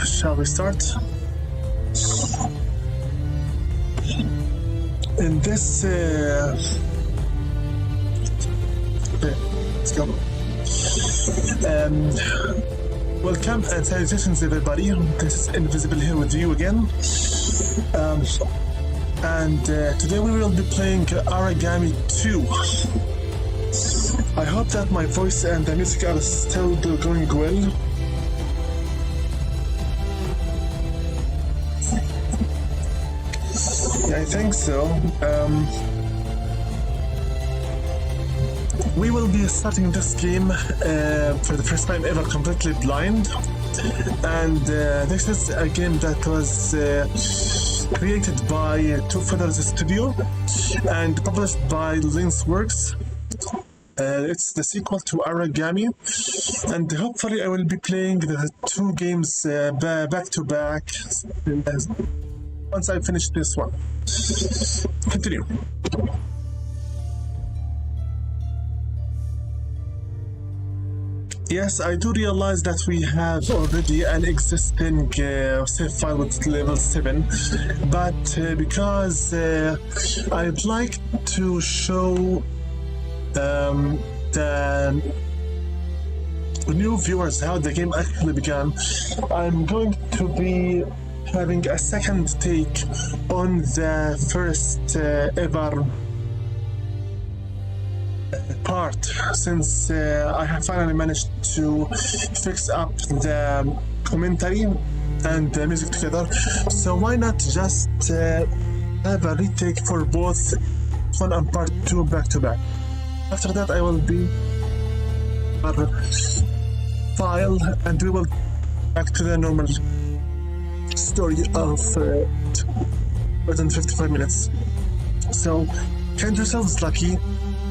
shall we start? In this, let's go. Welcome and salutations, everybody. This is Invisible here with you again. Today we will be playing Aragami 2. I hope that my voice and the music are still going well. Yeah, I think so. We will be starting this game for the first time ever completely blind. And this is a game that was created by Two Feathers Studio and published by Lince Works. It's the sequel to Aragami, and hopefully I will be playing the two games back to back once I finish this one. Continue. Yes, I do realize that we have already an existing save file with level 7, but because I'd like to show the new viewers how the game actually began, I'm going to be having a second take on the first ever part, since I have finally managed to fix up the commentary and the music together. So why not just have a retake for both one and part 2 back to back. After that I will be file and we will back to the normal story of 55 minutes. So count yourselves lucky,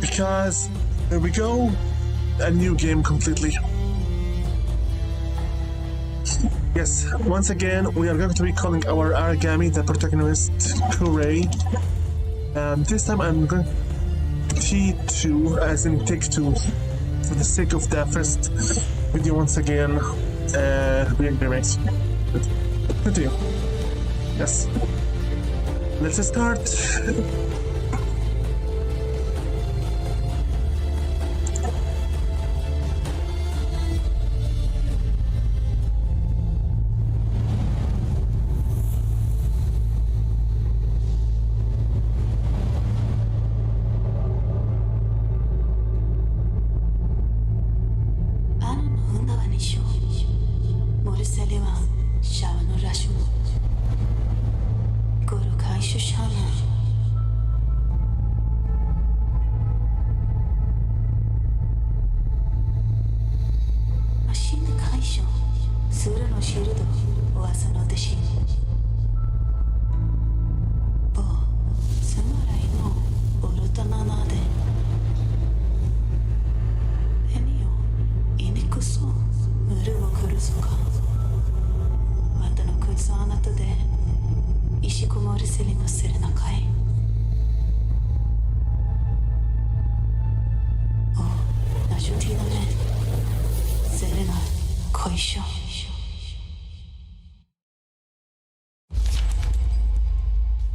because here we go, a new game completely. Yes, once again we are going to be calling our Aragami the protagonist Kurei. This time I'm going T2, as in take 2, for the sake of the first video once again being remakes. Continue. Yes. Let's start.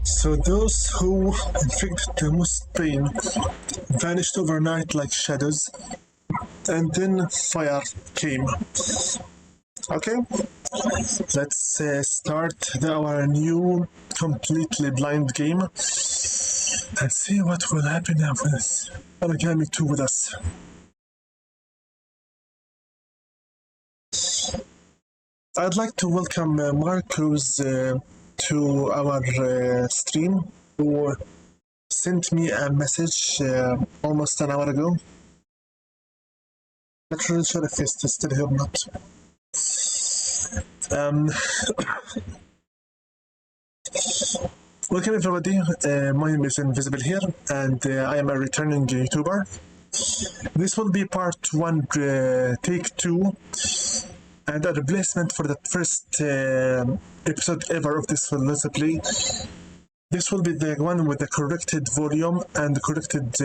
So those who inflicted the most pain vanished overnight like shadows, and then fire came. Okay, let's start our new completely blind game and see what will happen with Aragami 2 with us. I'd like to welcome Marcos to our stream, who sent me a message almost an hour ago. Not really sure if he's still here or not. Welcome everybody, my name is Invisible here, and I am a returning YouTuber. This will be part 1, take 2, and a replacement for the first episode ever of this Let's Play. This will be the one with the corrected volume and the corrected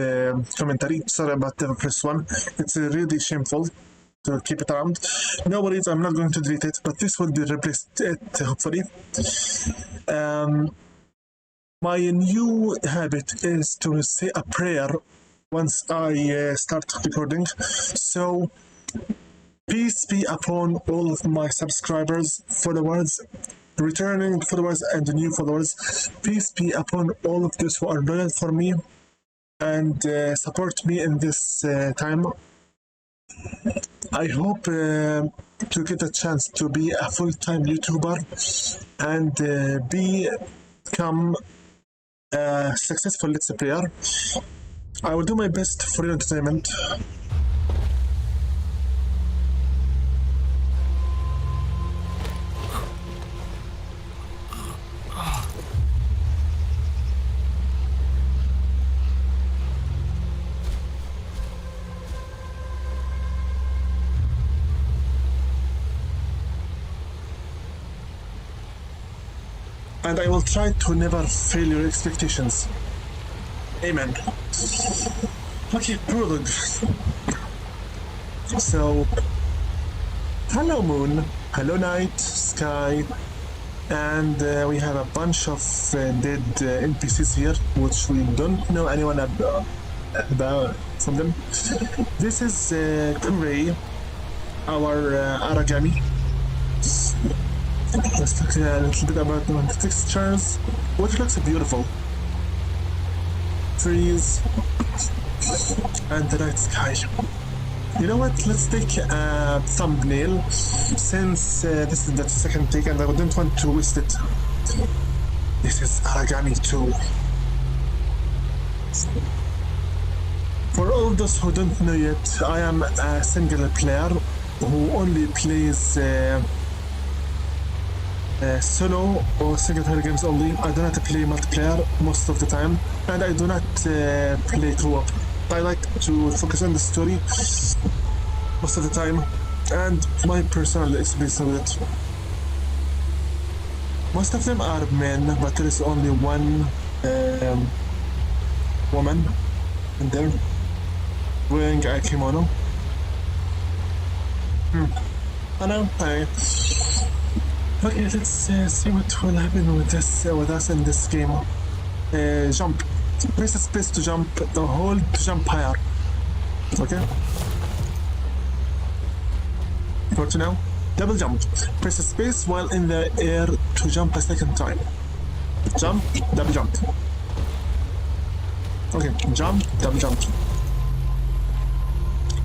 commentary. Sorry about the first one, it's really shameful. to keep it around. No worries, I'm not going to delete it, but this will be replaced hopefully. My new habit is to say a prayer once I start recording. So peace be upon all of my subscribers, followers, returning followers, and new followers. Peace be upon all of those who are loyal for me and support me in this time. I hope to get a chance to be a full-time YouTuber and become a successful Let's Player. I will do my best for your entertainment. And I will try to never fail your expectations. Amen. Okay, Prologue. So, hello moon, hello night, sky, and we have a bunch of dead NPCs here, which we don't know anyone about from them. This is Parry, our Aragami. Let's talk a little bit about the textures, which looks beautiful. Trees and the night sky. You know what? Let's take a thumbnail since this is the second take and I don't want to waste it. This is Aragami 2. For all those who don't know yet, I am a single player who only plays solo or single-player games only. I do not play multiplayer most of the time, and I do not play co-op. I like to focus on the story most of the time, and my personal experience with it. Most of them are men, but there is only one woman in there wearing a kimono. Hello, hi. Okay, let's see what will happen with us in this game. Jump. Press space to jump, hold to jump higher. Okay? For now, double jump. Press space while in the air to jump a second time. Jump, double jump. Okay, jump, double jump.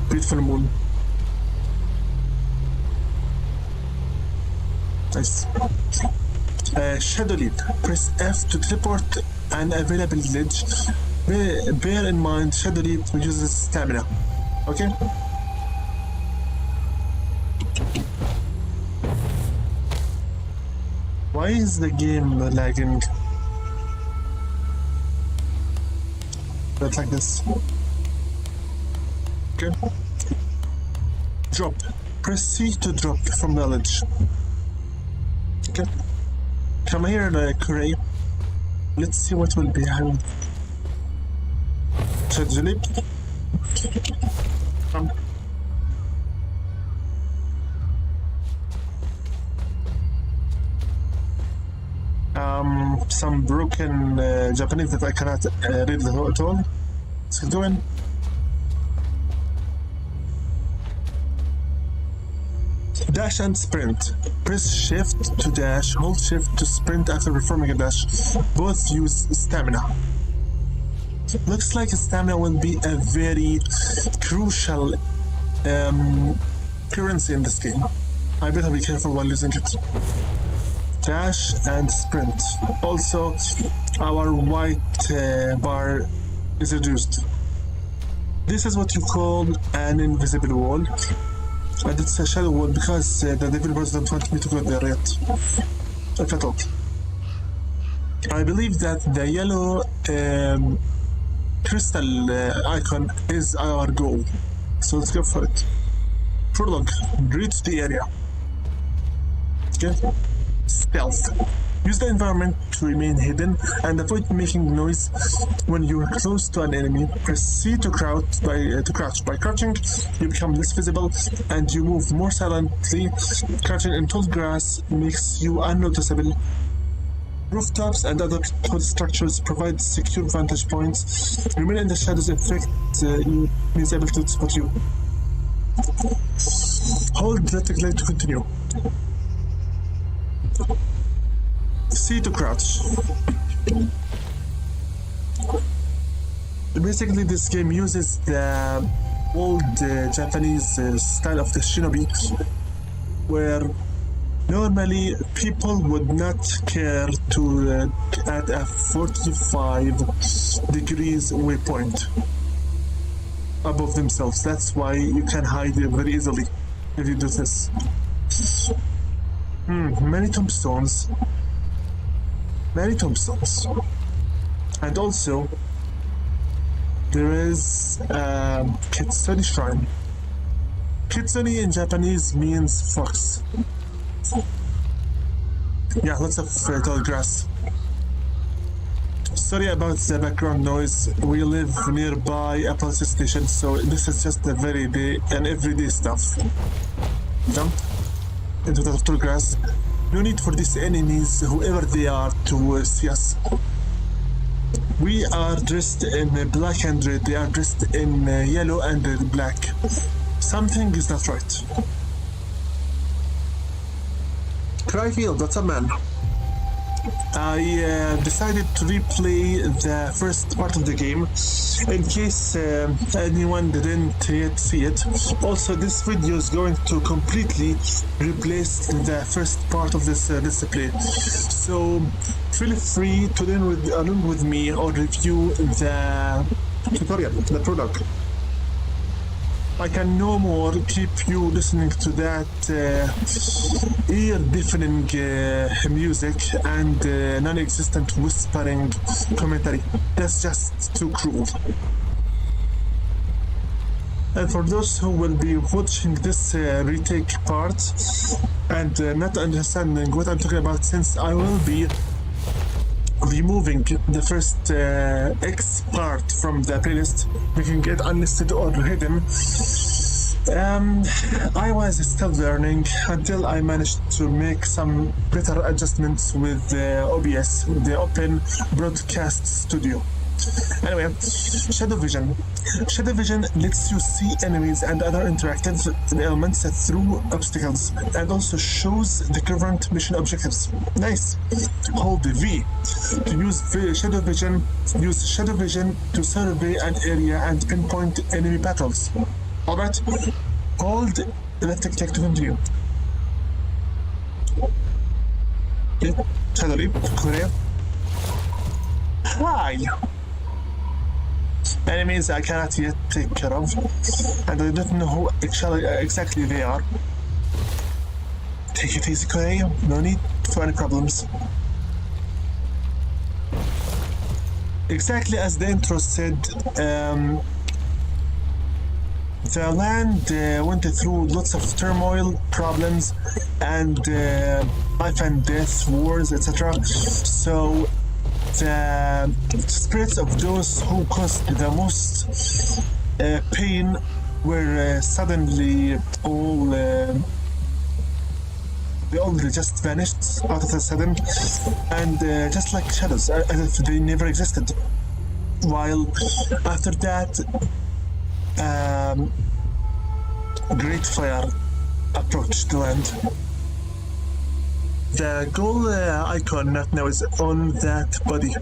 Beautiful moon. Nice. Shadow leap. Press F to teleport an available ledge. Bear in mind, Shadow leap reduces stamina. Okay? Why is the game lagging? Not like this. Okay. Drop. Press C to drop from the ledge. Okay. Come here, Parry. Let's see what will be happening. Shadow leap. Come. Some broken Japanese that I cannot read at all. What's it doing? Dash and sprint. Press shift to dash, hold shift to sprint after performing a dash. Both use stamina. Looks like stamina will be a very crucial currency in this game. I better be careful while using it. Dash and sprint. Also, our white bar is reduced. This is what you call an invisible wall. And it's a shadow wall because the developers don't want me to go there yet. If at all. I believe that the yellow crystal icon is our goal. So let's go for it. Prologue. Reach the area. Okay. Stealth. Use the environment to remain hidden and avoid making noise when you are close to an enemy. Press C to crouch. By crouching, you become less visible and you move more silently. Crouching in tall grass makes you unnoticeable. Rooftops and other tall structures provide secure vantage points. Remain in the shadows effect is able to spot you. Hold the click to continue. C to crouch. Basically, this game uses the old Japanese style of the shinobi, where normally people would not care to at a 45 degrees waypoint above themselves. That's why you can hide very easily if you do this. Many tombstones. And also there is Kitsune Shrine. Kitsune in Japanese means fox. Yeah, lots of tall grass. Sorry about the background noise. We live nearby a police station, so this is just a everyday stuff. Jump into the tall grass. No need for these enemies, whoever they are, to see us. We are dressed in black and red. They are dressed in yellow and black. Something is not right. Cryfield, what's up, man? I decided to replay the first part of the game in case anyone didn't yet see it. Also, this video is going to completely replace the first part of this display. So feel free to learn along with me or review the tutorial, the prologue. I can no more keep you listening to that ear-deafening music and non-existent whispering commentary. That's just too cruel. And for those who will be watching this retake part and not understanding what I'm talking about, since I will be removing the first X part from the playlist, making it unlisted or hidden. I was still learning until I managed to make some better adjustments with OBS, the Open Broadcast Studio. Anyway, Shadow Vision. Shadow Vision lets you see enemies and other interactive elements through obstacles, and also shows the current mission objectives. Nice. Hold V to use Shadow Vision. Use Shadow Vision to survey an area and pinpoint enemy patrols. Alright. Hold left click to continue. Okay. Shadow Leap. Korea. Hi. Enemies I cannot yet take care of, and I don't know who exactly they are. Take it easy, Korea. No need for any problems. Exactly as the intro said, the land went through lots of turmoil, problems, and life and death, wars, etc. So the spirits of those who caused the most pain were suddenly all they all just vanished out of the sudden, and just like shadows, as if they never existed. While after that, great fire approached the land. The goal icon right now is on that body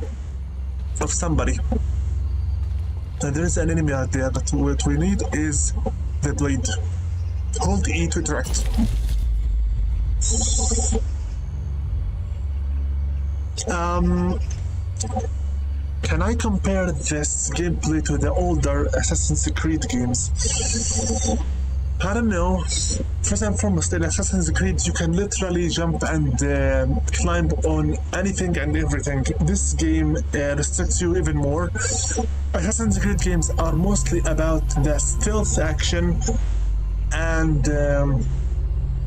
of somebody. And there is an enemy out there, but what we need is the blade. Hold E to interact. Can I compare this gameplay to the older Assassin's Creed games? I don't know. First and foremost, in Assassin's Creed, you can literally jump and climb on anything and everything. This game restricts you even more. Assassin's Creed games are mostly about the stealth action, and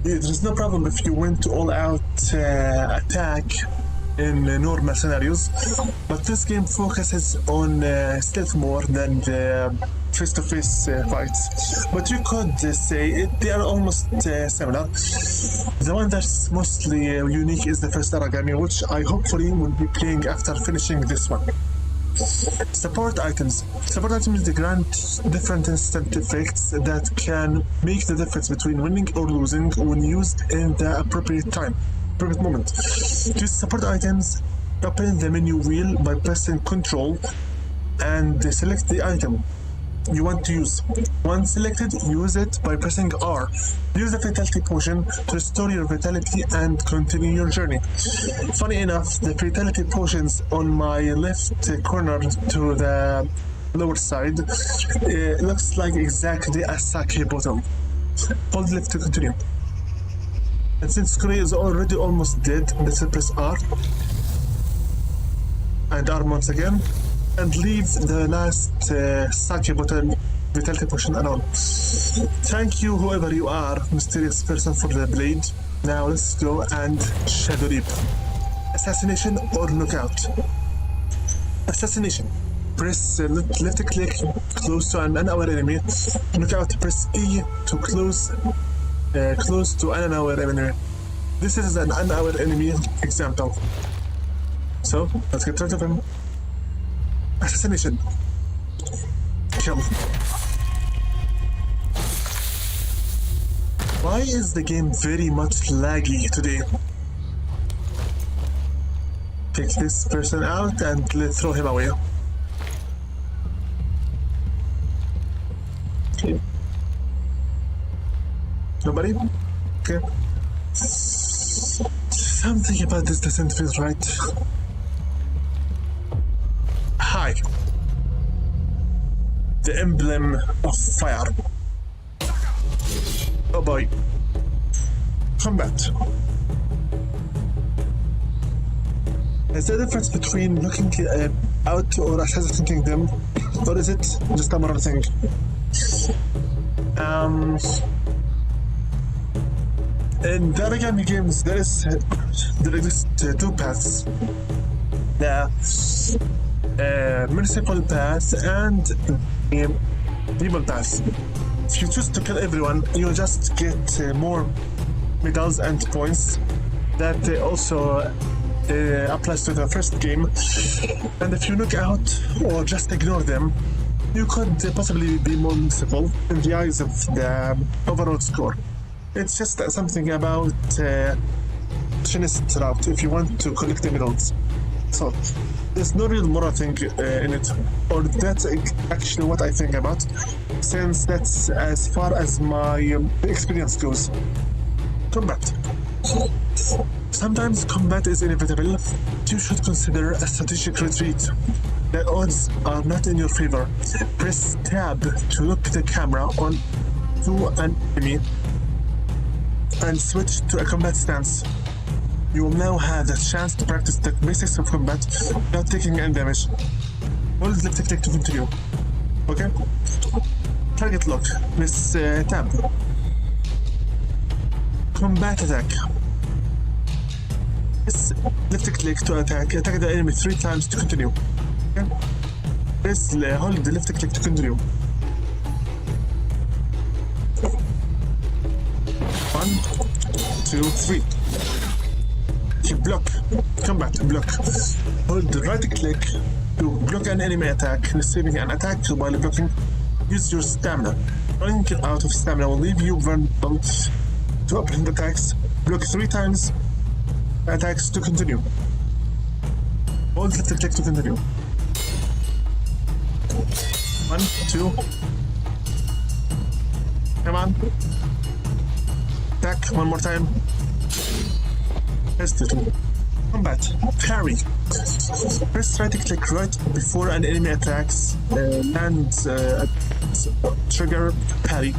there's no problem if you went to all-out attack in normal scenarios, but this game focuses on stealth more than the face-to-face fights. But you could say they are almost similar. The one that's mostly unique is the first Aragami, which I hopefully will be playing after finishing this one. Support items. Support items grant different instant effects that can make the difference between winning or losing when used in the appropriate time, appropriate moment. To use support items, open the menu wheel by pressing Ctrl and select the item you want to use. Once selected, use it by pressing R. Use the Vitality Potion to restore your vitality and continue your journey. Funny enough, the Vitality Potions on my left corner to the lower side looks like exactly a sake bottle. Hold left to continue. And since Kure is already almost dead, let's press R. And R once again. And leave the last sake bottle vitality potion alone. Thank you, whoever you are, mysterious person, for the blade. Now let's go and Shadow Reap. Assassination or Knockout. Assassination. Press left click close to an unaware enemy. Knockout, press E to close to an unaware enemy. This is an unaware enemy example. So let's get rid of him. Assassination. Kill. Why is the game very much laggy today? Take this person out and let's throw him away. Okay. Nobody? Okay. Something about this doesn't feel right. Hi. The Emblem of Fire. Oh boy. Combat. Is there a difference between looking out or assassinating them, or is it just a moral thing? In the Aragami games, there exist two paths. The municipal path and the evil path. If you choose to kill everyone, you just get more medals and points. That also applies to the first game. And if you knock out or just ignore them, you could possibly be more merciful in the eyes of the overall score. It's just something about Chinese route if you want to collect the medals. So there's no real moral thing in it, or that's actually what I think about, since that's as far as my experience goes. Combat. Sometimes combat is inevitable. You should consider a strategic retreat. The odds are not in your favor. Press tab to lock the camera on to an enemy and switch to a combat stance. You will now have the chance to practice the basics of combat without taking any damage. Hold left click to continue. Okay? Target lock. Press tab. Combat attack. Press left click to attack. Attack the enemy 3 times to continue. Okay? Press hold the left click to continue. 1, 2, 3. Block. Combat. Block. Hold the right click to block an enemy attack, receiving an attack while blocking. Use your stamina. Running out of stamina will leave you vulnerable to opponent attacks. Block 3 times attacks to continue. Hold left click to continue. 1, 2. Come on. Attack one more time. Combat. Parry. Press right click right before an enemy attacks. Land trigger parry.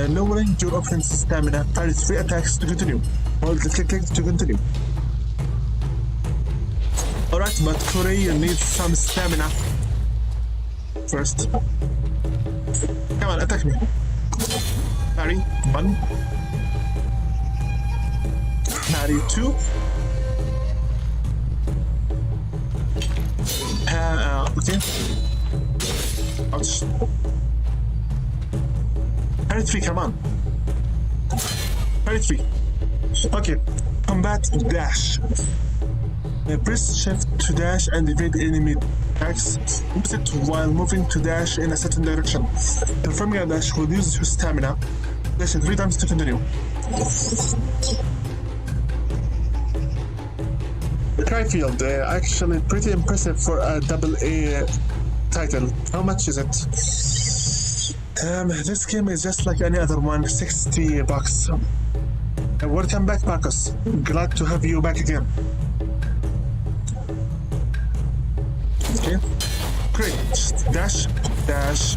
Lowering your opponent's stamina. Parry 3 attacks to continue. Hold the click to continue. Alright, but Kure needs some stamina. First. Come on, attack me. Parry. 1. Parry 2. Okay. Ouch. Parry 3, come on. Parry 3. Okay. Combat dash. Press shift to dash and evade enemy attacks. Use it while moving to dash in a certain direction. Performing a dash will use your stamina. Dash it 3 times to continue. Cryfield, actually pretty impressive for a AA title. How much is it? This game is just like any other one, $60. Welcome back, Marcus. Glad to have you back again. Okay. Great. Dash, dash,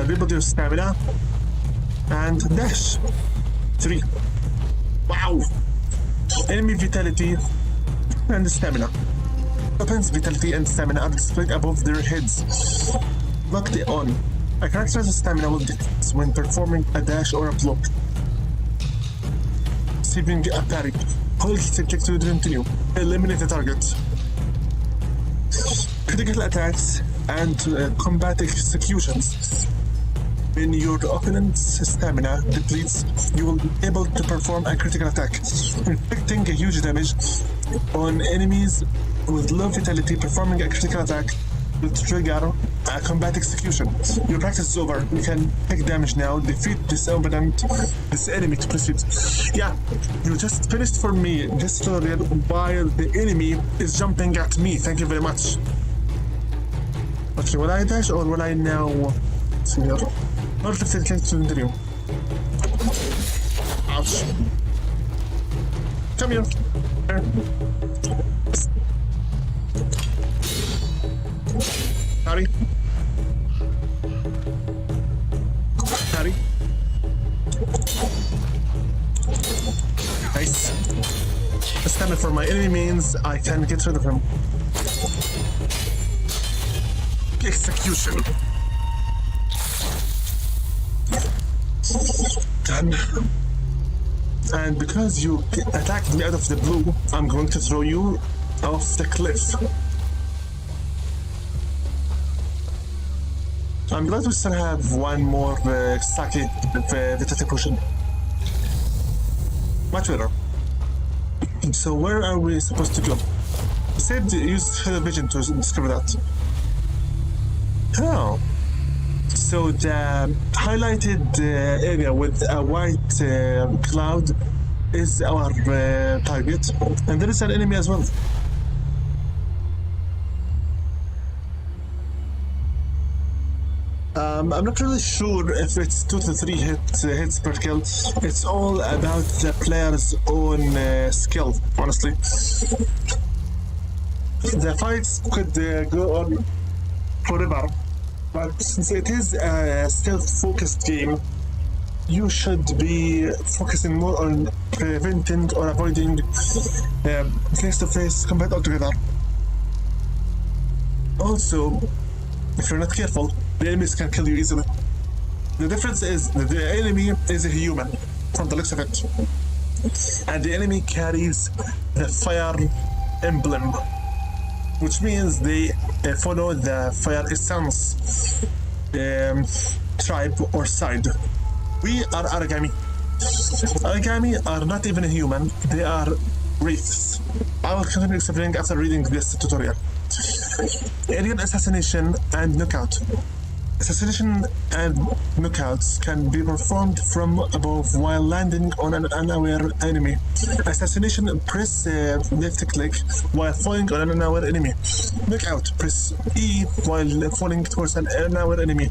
rebuild your stamina, and dash. 3. Wow. Enemy vitality and stamina. Weapons, vitality, and stamina are displayed above their heads. Locked on. A character's stamina will decrease when performing a dash or a block. Receiving a parry. Hold click to continue. Eliminate the target. Critical attacks and combat executions. When your opponent's stamina depletes, you will be able to perform a critical attack, inflicting a huge damage on enemies with low vitality. Performing a critical attack will trigger a combat execution. Your practice is over. You can take damage now. Defeat this opponent, this enemy to proceed. Yeah, you just finished for me this tutorial while the enemy is jumping at me. Thank you very much. Okay, will I dash or will I now... see here. Not if it clicks to continue. Ouch. Come here. Parry. Parry. Nice. Stamina for my enemy means I can get rid of him. Execution. Done. And because you attacked me out of the blue, I'm going to throw you off the cliff. I'm glad we still have one more sake vitality potion. Much better. So where are we supposed to go? Said use Hidden Vision to discover that. Oh. So the highlighted area with a white cloud is our target, and there is an enemy as well. I'm not really sure if it's 2 to 3 hits per kill. It's all about the player's own skill, honestly. The fights could go on forever. But since it is a stealth-focused game, you should be focusing more on preventing or avoiding face-to-face combat altogether. Also, if you're not careful, the enemies can kill you easily. The difference is that the enemy is a human, from the looks of it. And the enemy carries the fire emblem, which means they follow the fire essence tribe or side. We are Aragami. Aragami are not even a human, they are wraiths. I will continue explaining after reading this tutorial. Alien assassination and knockout. Assassination and knockouts can be performed from above while landing on an unaware enemy. Assassination, press left click while falling on an unaware enemy. Knockout, press E while falling towards an unaware enemy.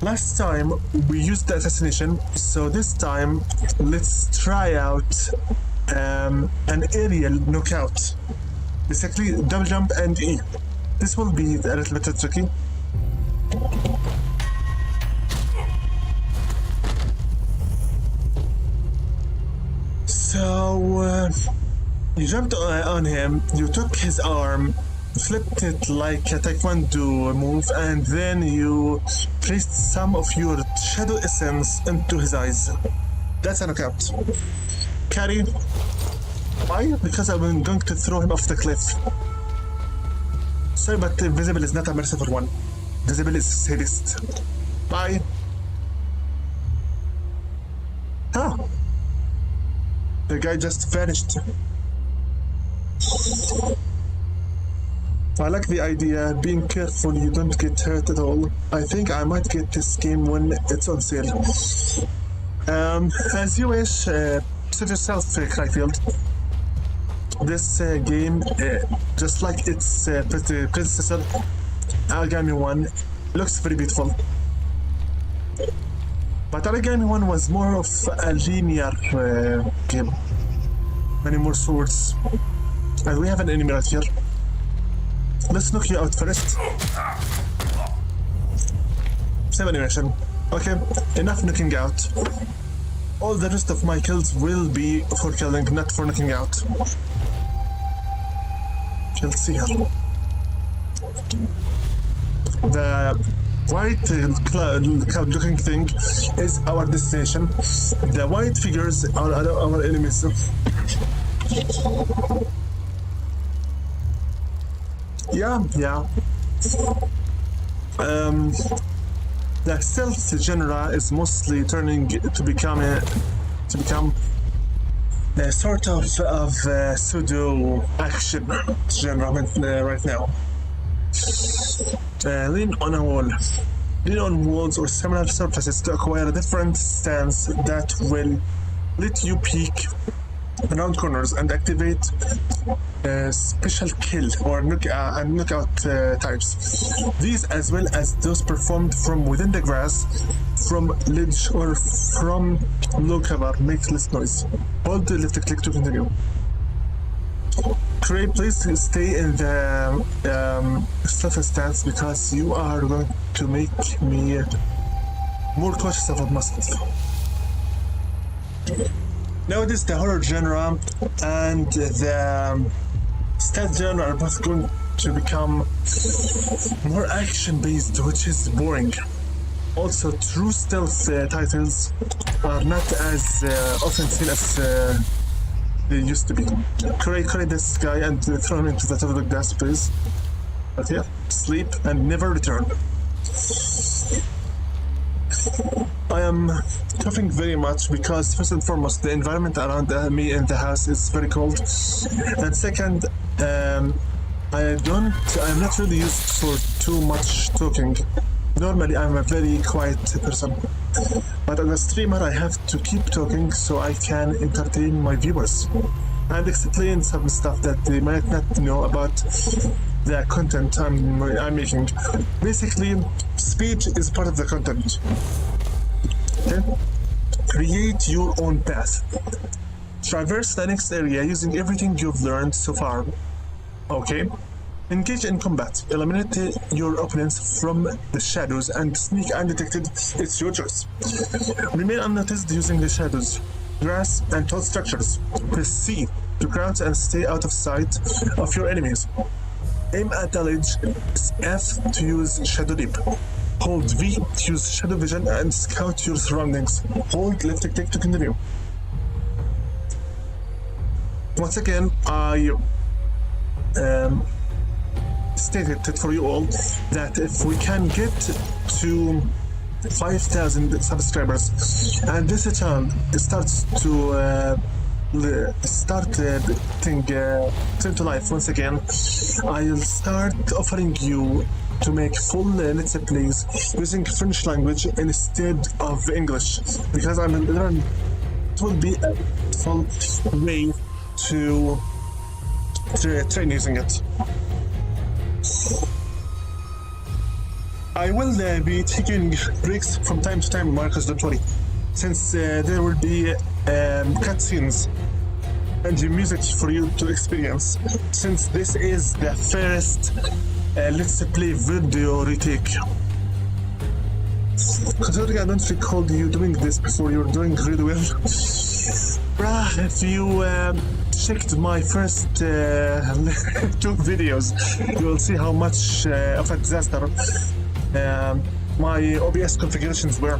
Last time we used the assassination, so this time let's try out an aerial knockout. Basically double jump and E. This will be a little bit tricky. So you jumped on him, you took his arm, flipped it like a taekwondo move, and then you placed some of your shadow essence into his eyes. That's a knockout. Carry. Why? Because I'm going to throw him off the cliff. Sorry, but Invisible is not a merciful one. Invisible is sadist. Bye. Oh. The guy just vanished. I like the idea, being careful you don't get hurt at all. I think I might get this game when it's on sale. As you wish, suit yourself, Cryfield. This game, just like its predecessor, Aragami 1, looks very beautiful. But Aragami 1 was more of a linear game. Many more swords. And we have an enemy right here. Let's knock you out first. Save animation. Okay, enough knocking out. All the rest of my kills will be for killing, not for knocking out. Let's see here. The white cloud-looking thing is our destination. The white figures are our enemies. Yeah. The stealth genre is mostly turning to become a sort of pseudo action genre right now. Lean on a wall. Lean on walls or similar surfaces to acquire a different stance that will let you peek around corners and activate special kill or knockout types. These, as well as those performed from within the grass, from ledge or from low cover, make less noise. Hold the left click to continue. Cray, please stay in the stealth stance because you are going to make me more cautious about myself. Nowadays, the horror genre and the stealth genre are both going to become more action-based, which is boring. Also, true stealth titles are not as often seen as they used to be. Correct this guy and throw him into the top of the glass, please. But yeah, sleep and never return. I am coughing very much because first and foremost the environment around me in the house is very cold, and second, I am not really used for too much talking. Normally I'm a very quiet person, but as a streamer I have to keep talking so I can entertain my viewers and explain some stuff that they might not know about the content I'm making. Basically, speech is part of the content. Okay? Create your own path. Traverse the next area using everything you've learned so far. Okay? Engage in combat. Eliminate your opponents from the shadows and sneak undetected. It's your choice. Remain unnoticed using the shadows, grass, and tall structures. Press C to crouch and stay out of sight of your enemies. Aim at the ledge. Press F to use Shadow Leap. Hold V to use Shadow Vision and scout your surroundings. Hold left click to continue. Once again, I stated for you all that if we can get to 5,000 subscribers and this channel starts to turn to life once again, I'll start offering you to make full Let's Plays using French language instead of English, because it will be a full way to train using it. I will be taking breaks from time to time, Marcus, don't worry, since there will be cutscenes and the music for you to experience, since this is the first Let's Play video retake. Considering I don't recall you doing this before, you're doing really well. If you checked my first 2 videos, you will see how much of a disaster my OBS configurations were.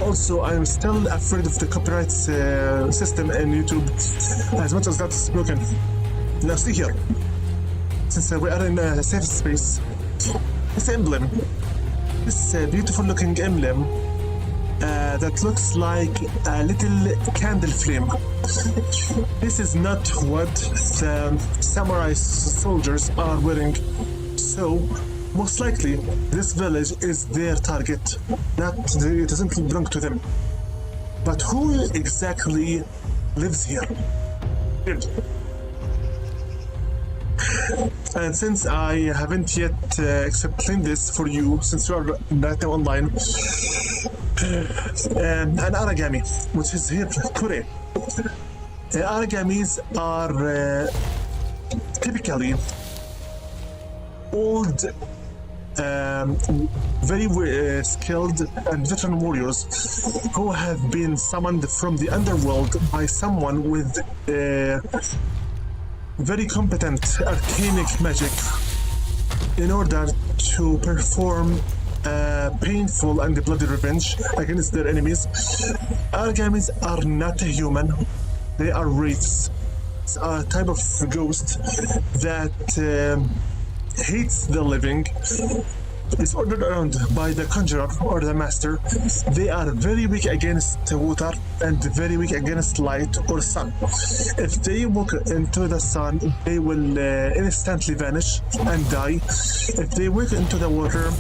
Also, I'm still afraid of the copyright system in YouTube, as much as that is broken. Now see here. since we are in a safe space, this emblem, this beautiful looking emblem that looks like a little candle flame. This is not what the samurai soldiers are wearing, so most likely this village is their target. It doesn't belong to them. But who exactly lives here? And since I haven't yet explained this for you, since you are right now online, an Aragami, which is here, Kure. Aragamis are typically old, very skilled and veteran warriors who have been summoned from the underworld by someone with very competent arcanic magic in order to perform painful and bloody revenge against their enemies. Aragamis are not a human, they are wraiths. It's a type of ghost that hates the living, is ordered around by the conjurer or the master. They are very weak against water and very weak against light or sun. If they walk into the sun, they will instantly vanish and die. If they walk into the water,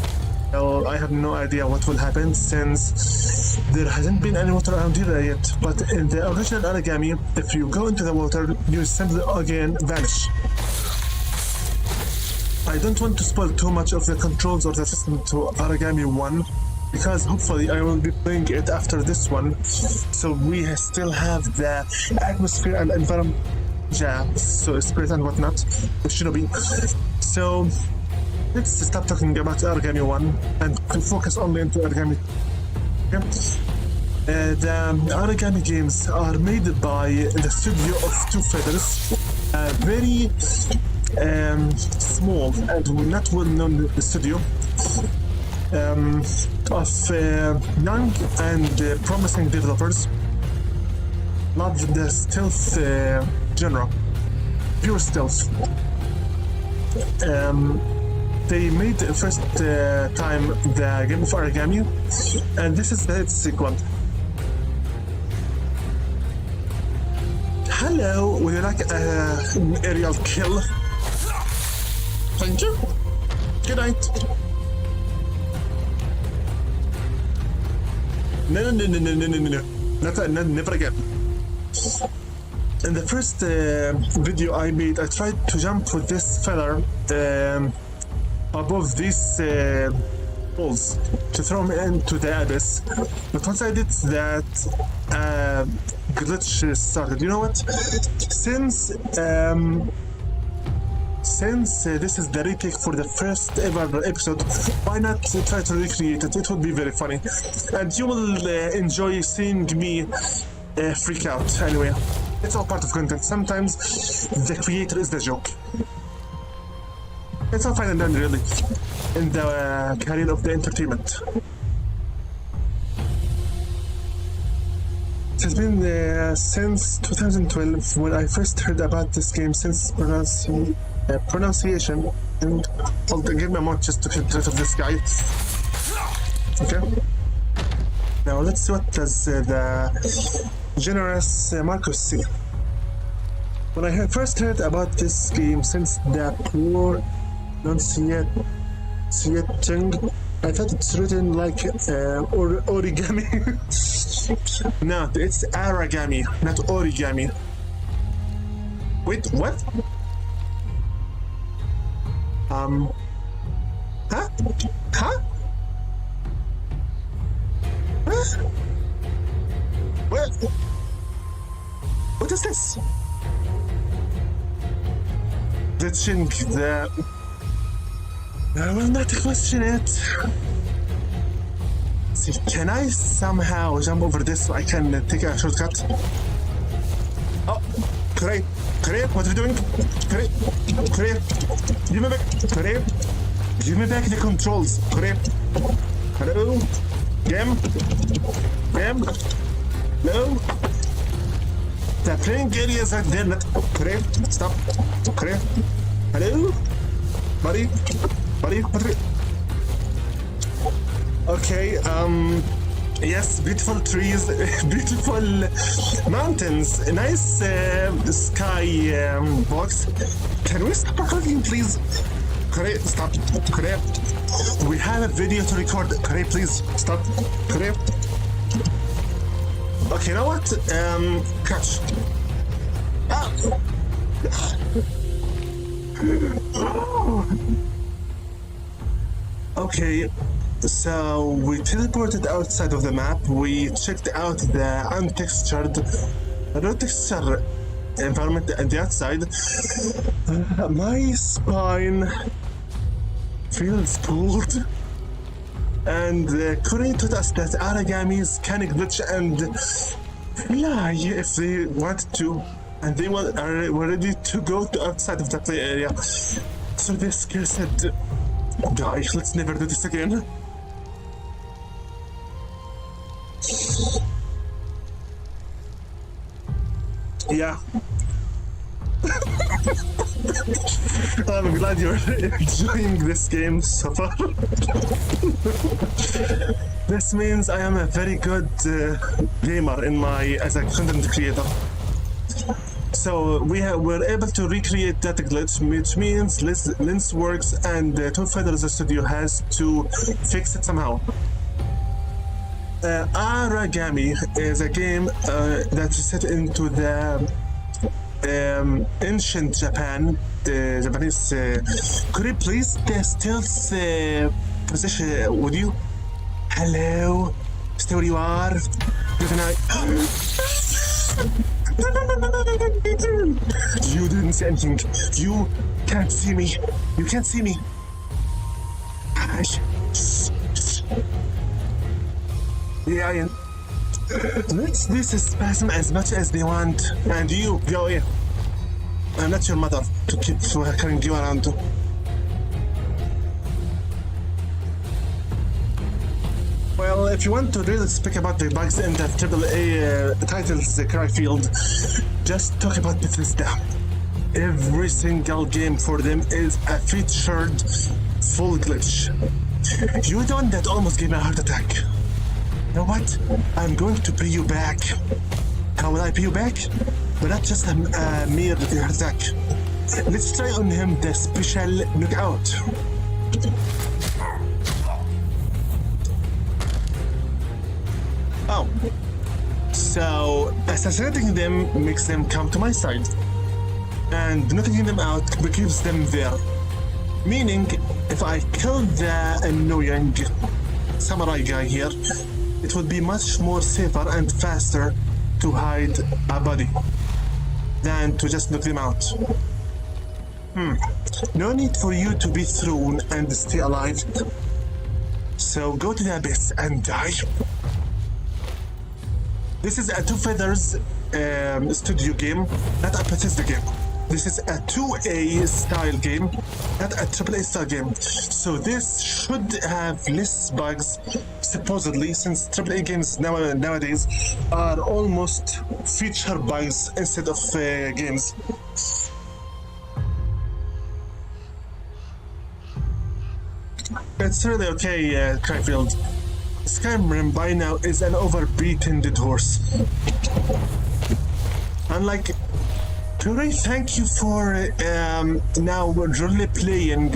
well, I have no idea what will happen since there hasn't been any water around here yet. But in the original Aragami, if you go into the water, you simply again vanish. I don't want to spoil too much of the controls or the system to Aragami 1, because hopefully I will be playing it after this one, so we still have the atmosphere and environment, so spirit and whatnot, with Shinobi. So let's stop talking about Aragami 1 and focus only into Aragami. Okay? The Aragami games are made by the studio of Two Feathers, very small and not well-known studio of young and promising developers. Love the stealth genre, pure stealth. They made the first time the game of Aragami, and this is the sequel. Hello, would you like an aerial kill? Thank you. Good night. No. Never again. In the first video I made, I tried to jump with this feather above these walls to throw me into the abyss. But once I did that, glitch started. You know what? Since this is the retake for the first ever episode, why not try to recreate it? It would be very funny, and you will enjoy seeing me freak out. Anyway, it's all part of content. Sometimes the creator is the joke. It's all fine and done, really, in the career of the entertainment. It has been since 2012 when I first heard about this game, since pronunciation, and I'll give me a moment just to get rid of this guy. Okay. Now let's see what does the generous Marcus see. When I first heard about this game, since the poor pronunciating, I thought it's written like origami. No, it's Aragami, not origami. Wait, what? Huh? Huh? What is this? Glitching the... I will not question it. See, can I somehow jump over this so I can take a shortcut? Oh, great. Great, what are you doing? Great. Great. Give me back. Great. Give me back the controls. Great. Hello? Game? Game? No? The playing areas are there. Not... Great. Stop. Great. Hello? buddy. Okay, yes, beautiful trees, beautiful mountains, nice sky box. Can we stop recording, please? Kore, stop. Kore, we have a video to record. Kore, please stop. Kore. Okay, you know what? Catch. Ah. Okay, so we teleported outside of the map. We checked out the untextured, no texture environment at the outside. My spine feels pulled. And Kore told us that Aragami's can glitch and fly if they wanted to. And they were ready to go to outside of that play area. So this girl said, guys, let's never do this again. Yeah. I'm glad you're enjoying this game so far. This means I am a very good gamer as a content creator. So we're able to recreate that glitch, which means Lince Works and Two Feathers Studio has to fix it somehow. Aragami is a game that is set into the ancient Japan, the Japanese. Could you please stealth position? Would you? Hello, stay where you are. Good night. You didn't see anything. You can't see me. You can't see me. Yeah, I am. Let's do spasm as much as they want. And you, go away. I'm not your mother to keep carrying you around. Well, if you want to really speak about the bugs in the AAA titles, the Cryfield, just talk about Bethesda. Every single game for them is a featured full glitch. You're the one that almost gave me a heart attack. You know what? I'm going to pay you back. How will I pay you back? But not just a mere heart attack. Let's try on him the special knockout. Oh. So, assassinating them makes them come to my side. And knocking them out keeps them there. Meaning, if I kill the annoying samurai guy here, it would be much more safer and faster to hide a body than to just knock them out. No need for you to be thrown and stay alive. So go to the abyss and die. This is a Two Feathers studio game, not a Bethesda game. This is a 2A style game, not a AAA style game. So this should have less bugs, supposedly, since AAA games nowadays are almost feature bugs instead of games. It's really okay, Cryfield. Skyrim by now is an overbeaten dead horse. Unlike Parry, thank you for now really playing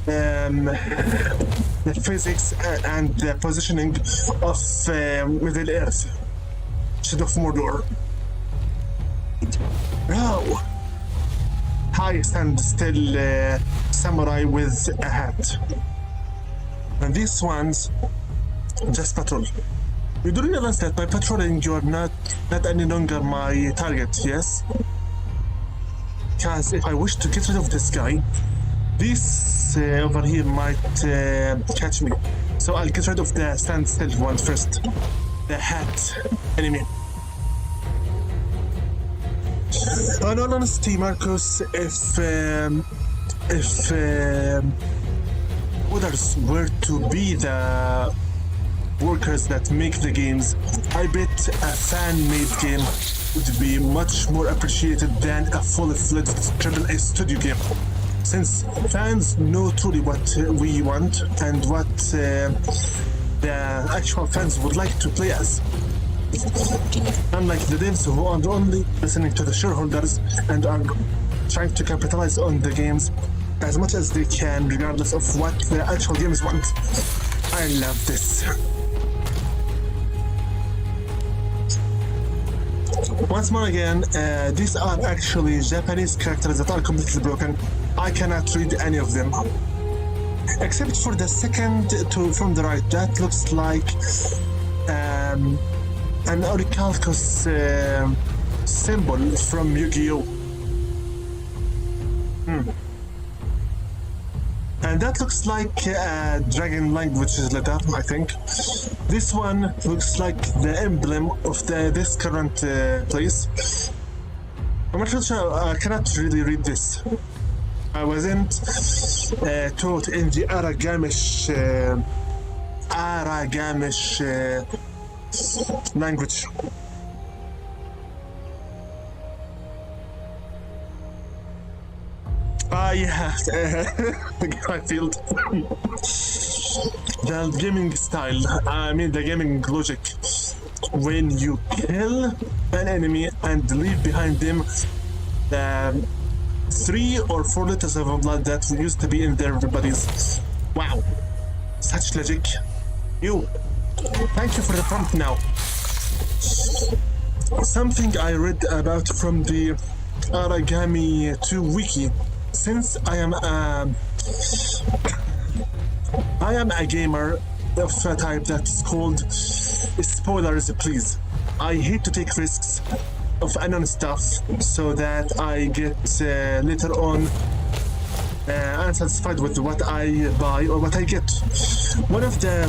the physics and the positioning of Middle Earth, Shadow of Mordor. Oh, I stand still samurai with a hat. And these ones just patrol. You do realize that by patrolling you are not any longer my target, yes? Because if I wish to get rid of this guy, this over here might catch me. So I'll get rid of the standstill one first. The hat enemy. In all honesty, Marcus, if others were to be the workers that make the games, I bet a fan-made game would be much more appreciated than a full-fledged AAA studio game. since fans know truly what we want and what the actual fans would like to play as. Unlike the devs who are only listening to the shareholders and are trying to capitalize on the games as much as they can, regardless of what the actual games want. I love this. Once more again, these are actually Japanese characters that are completely broken. I cannot read any of them. Except for the second from the right, that looks like an Orichalcos symbol from Yu-Gi-Oh! And that looks like a dragon language letter, I think. This one looks like the emblem of this current place. I'm not sure, I cannot really read this. I wasn't taught in the Aragamish language. Yeah, I feel the gaming style, I mean the gaming logic. When you kill an enemy and leave behind them the 3 or 4 liters of blood that used to be in their bodies. Wow, such logic. Thank you for the prompt now. Something I read about from the Aragami 2 wiki. Since I am a gamer of a type that's called spoilers, please. I hate to take risks of unknown stuff so that I get later on unsatisfied with what I buy or what I get. One of the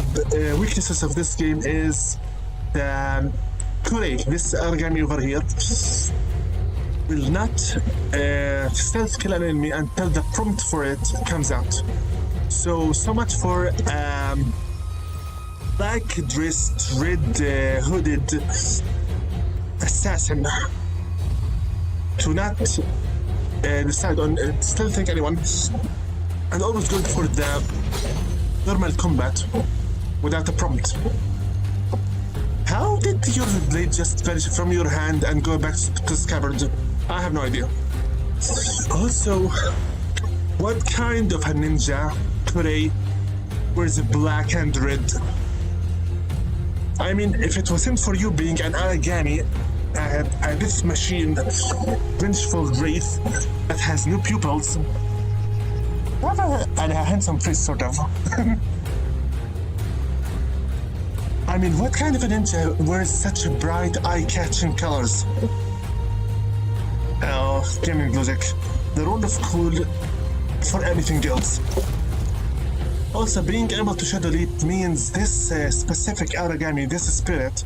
weaknesses of this game is the Kure, this Aragami over here, will not stealth kill an enemy until the prompt for it comes out. So much for black dressed, red hooded assassin to not decide on stealthing anyone and always going for the normal combat without a prompt. How did your blade just vanish from your hand and go back to the scabbard? I have no idea. Also, what kind of a ninja today wears black and red? I mean, if it wasn't for you being an Aragami, this machine, vengeful wraith that has no pupils, and a handsome face, sort of. I mean, what kind of a ninja wears such bright, eye-catching colors? Oh, gaming logic. The rule of cool for anything else. Also, being able to shadow leap means this specific Aragami, this spirit,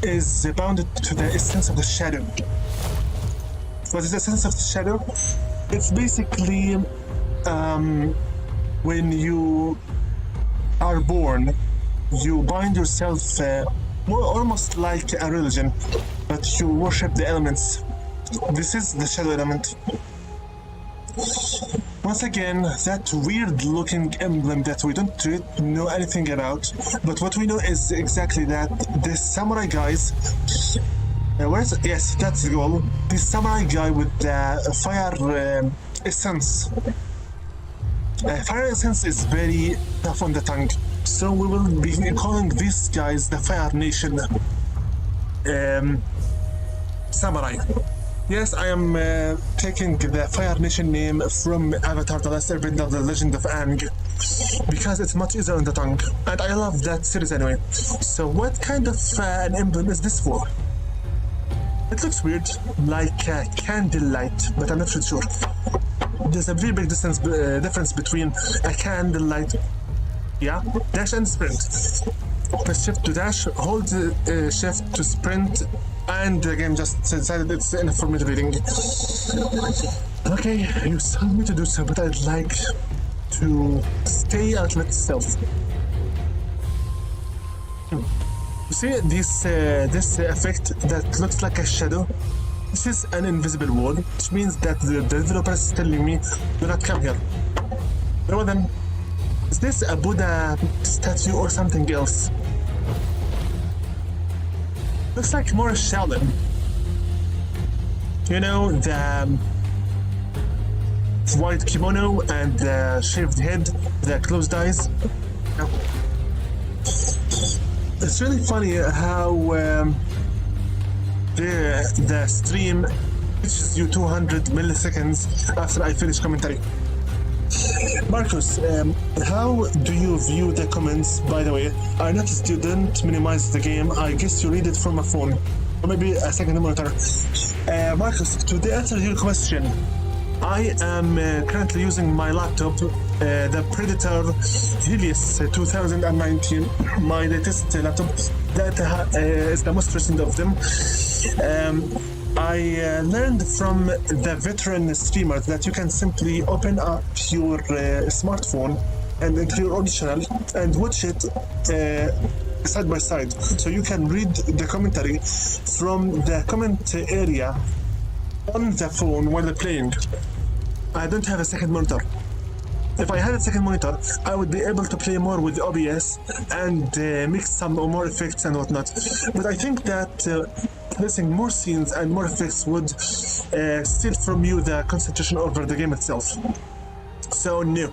is bounded to the essence of the shadow. What is the essence of the shadow? It's basically when you are born, you bind yourself almost like a religion, but you worship the elements. This is the shadow element. Once again, that weird looking emblem that we don't know anything about, but what we know is exactly that this samurai guys, yes, that's the goal. This samurai guy with the fire essence. Fire essence is very tough on the tongue, so we will be calling these guys the Fire Nation samurai. Yes, I am taking the Fire Nation name from Avatar: The Last Airbender, The Legend of Aang, because it's much easier on the tongue, and I love that series anyway. So what kind of an emblem is this for? It looks weird, like candlelight, but I'm not really sure. There's a very big difference between a candlelight, yeah, dash and sprint. Press shift to dash, hold shift to sprint, and the game just decided it's enough for me to reading. Okay, you told me to do so, but I'd like to stay out with stealth. You see this effect that looks like a shadow? This is an invisible wall, which means that the developer is telling me, do not come here. Well then, is this a Buddha statue or something else? Looks like more Shaolin. You know, the white kimono and the shaved head, the closed eyes. It's really funny how the stream reaches you 200 milliseconds after I finish commentary. Marcus, how do you view the comments, by the way? I noticed you didn't minimize the game. I guess you read it from a phone. Or maybe a second monitor. Marcus, to answer your question, I am currently using my laptop, the Predator Helios 2019, my latest laptop. That is the most recent of them. I learned from the veteran streamer that you can simply open up your smartphone and enter your own channel and watch it side by side. So you can read the commentary from the comment area on the phone while they're playing. I don't have a second monitor. If I had a second monitor, I would be able to play more with OBS and mix some more effects and whatnot. But I think that placing more scenes and more effects would steal from you the concentration over the game itself. So no.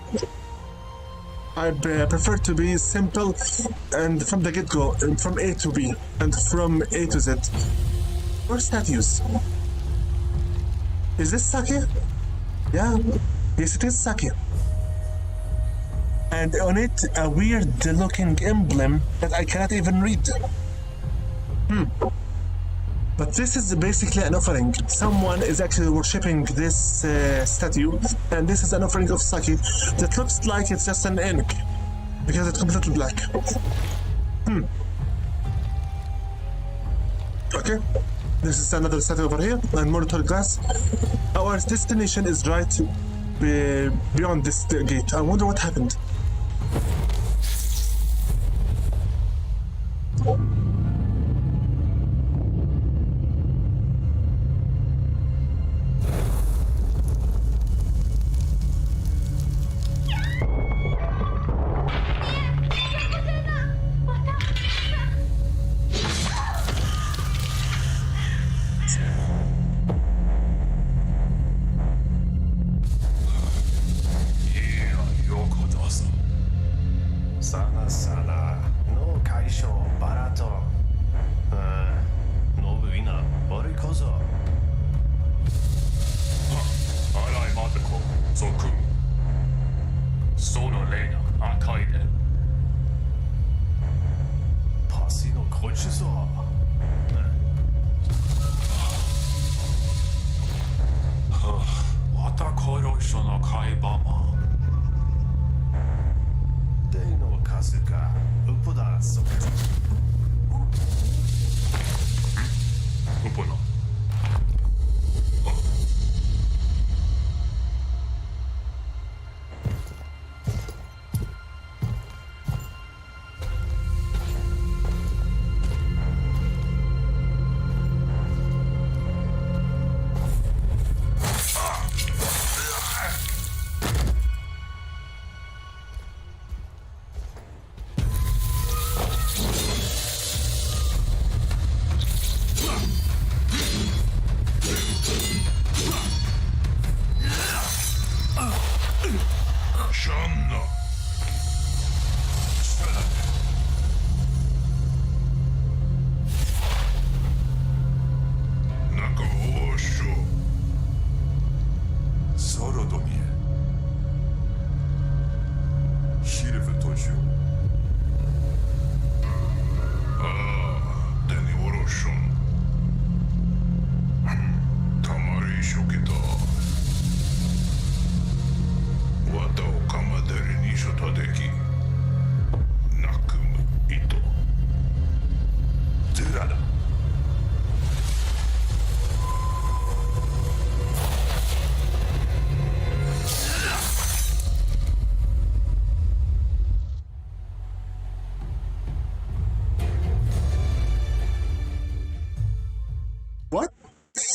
I prefer to be simple and from the get-go, from A to B and from A to Z. More statues. Is this Sake? Yeah, yes it is Sake. And on it, a weird looking emblem that I cannot even read. But this is basically an offering. Someone is actually worshipping this statue, and this is an offering of sake that looks like it's just an ink, because it's completely black. Okay, this is another statue over here, and monitor glass. Our destination is right beyond this gate. I wonder what happened.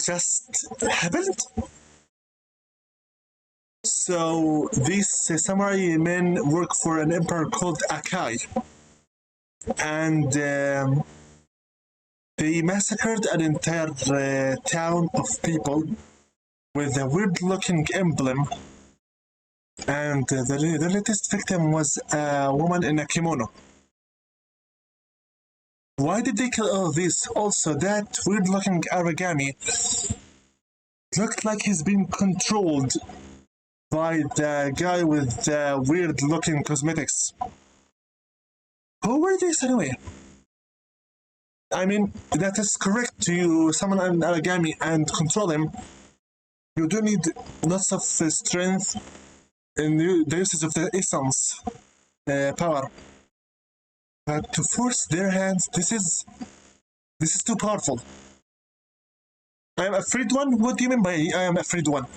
just happened. So these samurai men work for an emperor called Akai, and they massacred an entire town of people with a weird-looking emblem. And the latest victim was a woman in a kimono. Why did they kill all of these? Also, that weird-looking Aragami looked like he's been controlled by the guy with the weird-looking cosmetics. Who were these anyway? I mean, that is correct to summon an Aragami and control him. You do need lots of strength in the usage of the essence power. But to force their hands, this is too powerful. I am afraid one? What do you mean by I am afraid one?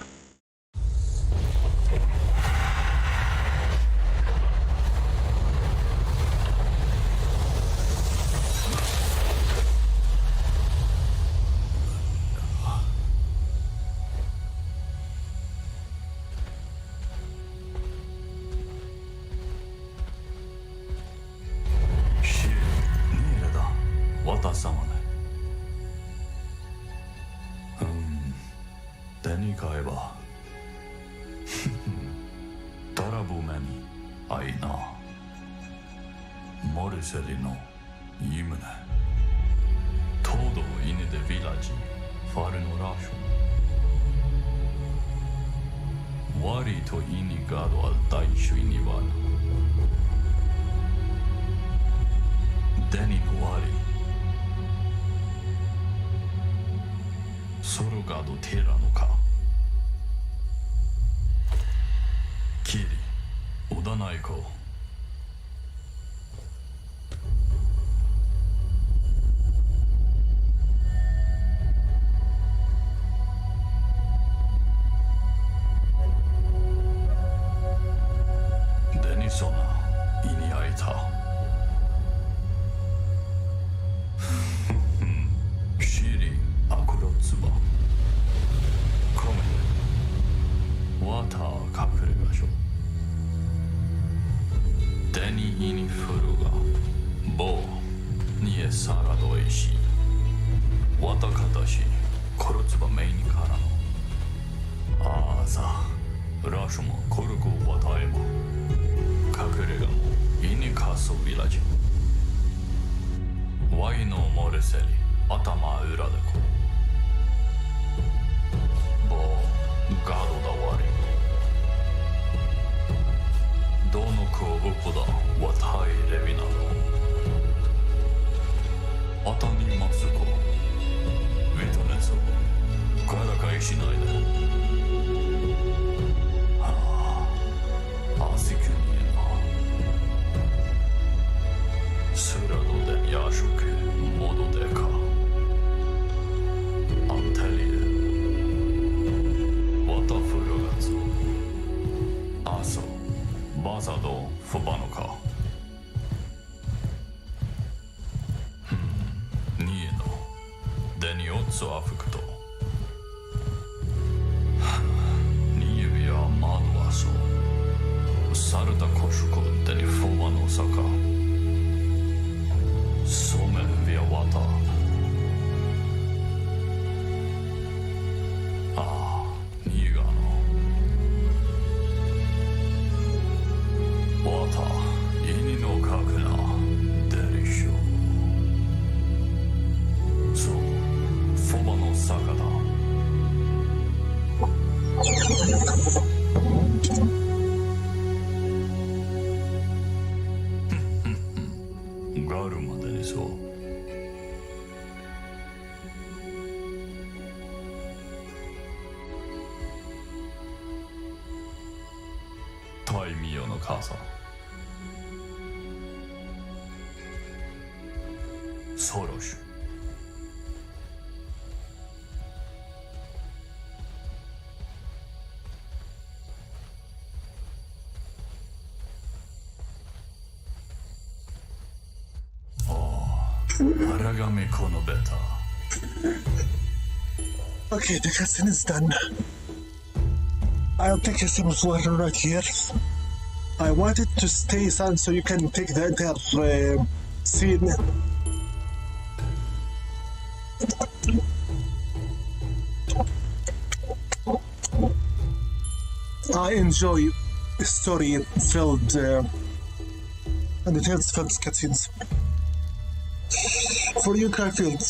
Aragami kono beta. Okay, the cutscene is done. I'll take a sip of water right here. I want it to stay silent so you can take the entire scene. I enjoy story-filled and details-filled cutscenes. For you, Garfield,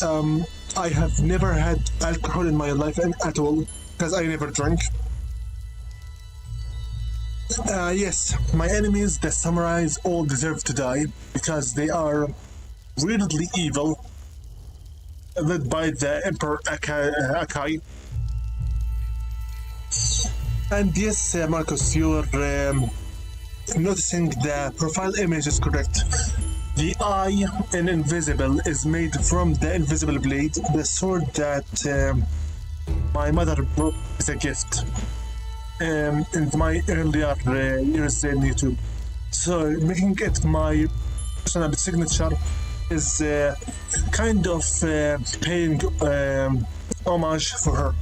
I have never had alcohol in my life at all, because I never drank. Yes, my enemies, the samurais, all deserve to die, because they are weirdly evil, led by the Emperor Akai. And yes, Marcus, you're noticing the profile image is correct. The eye in Invisible is made from the Invisible Blade, the sword that my mother brought as a gift in my earlier years in YouTube. So making it my personal signature is kind of paying homage for her.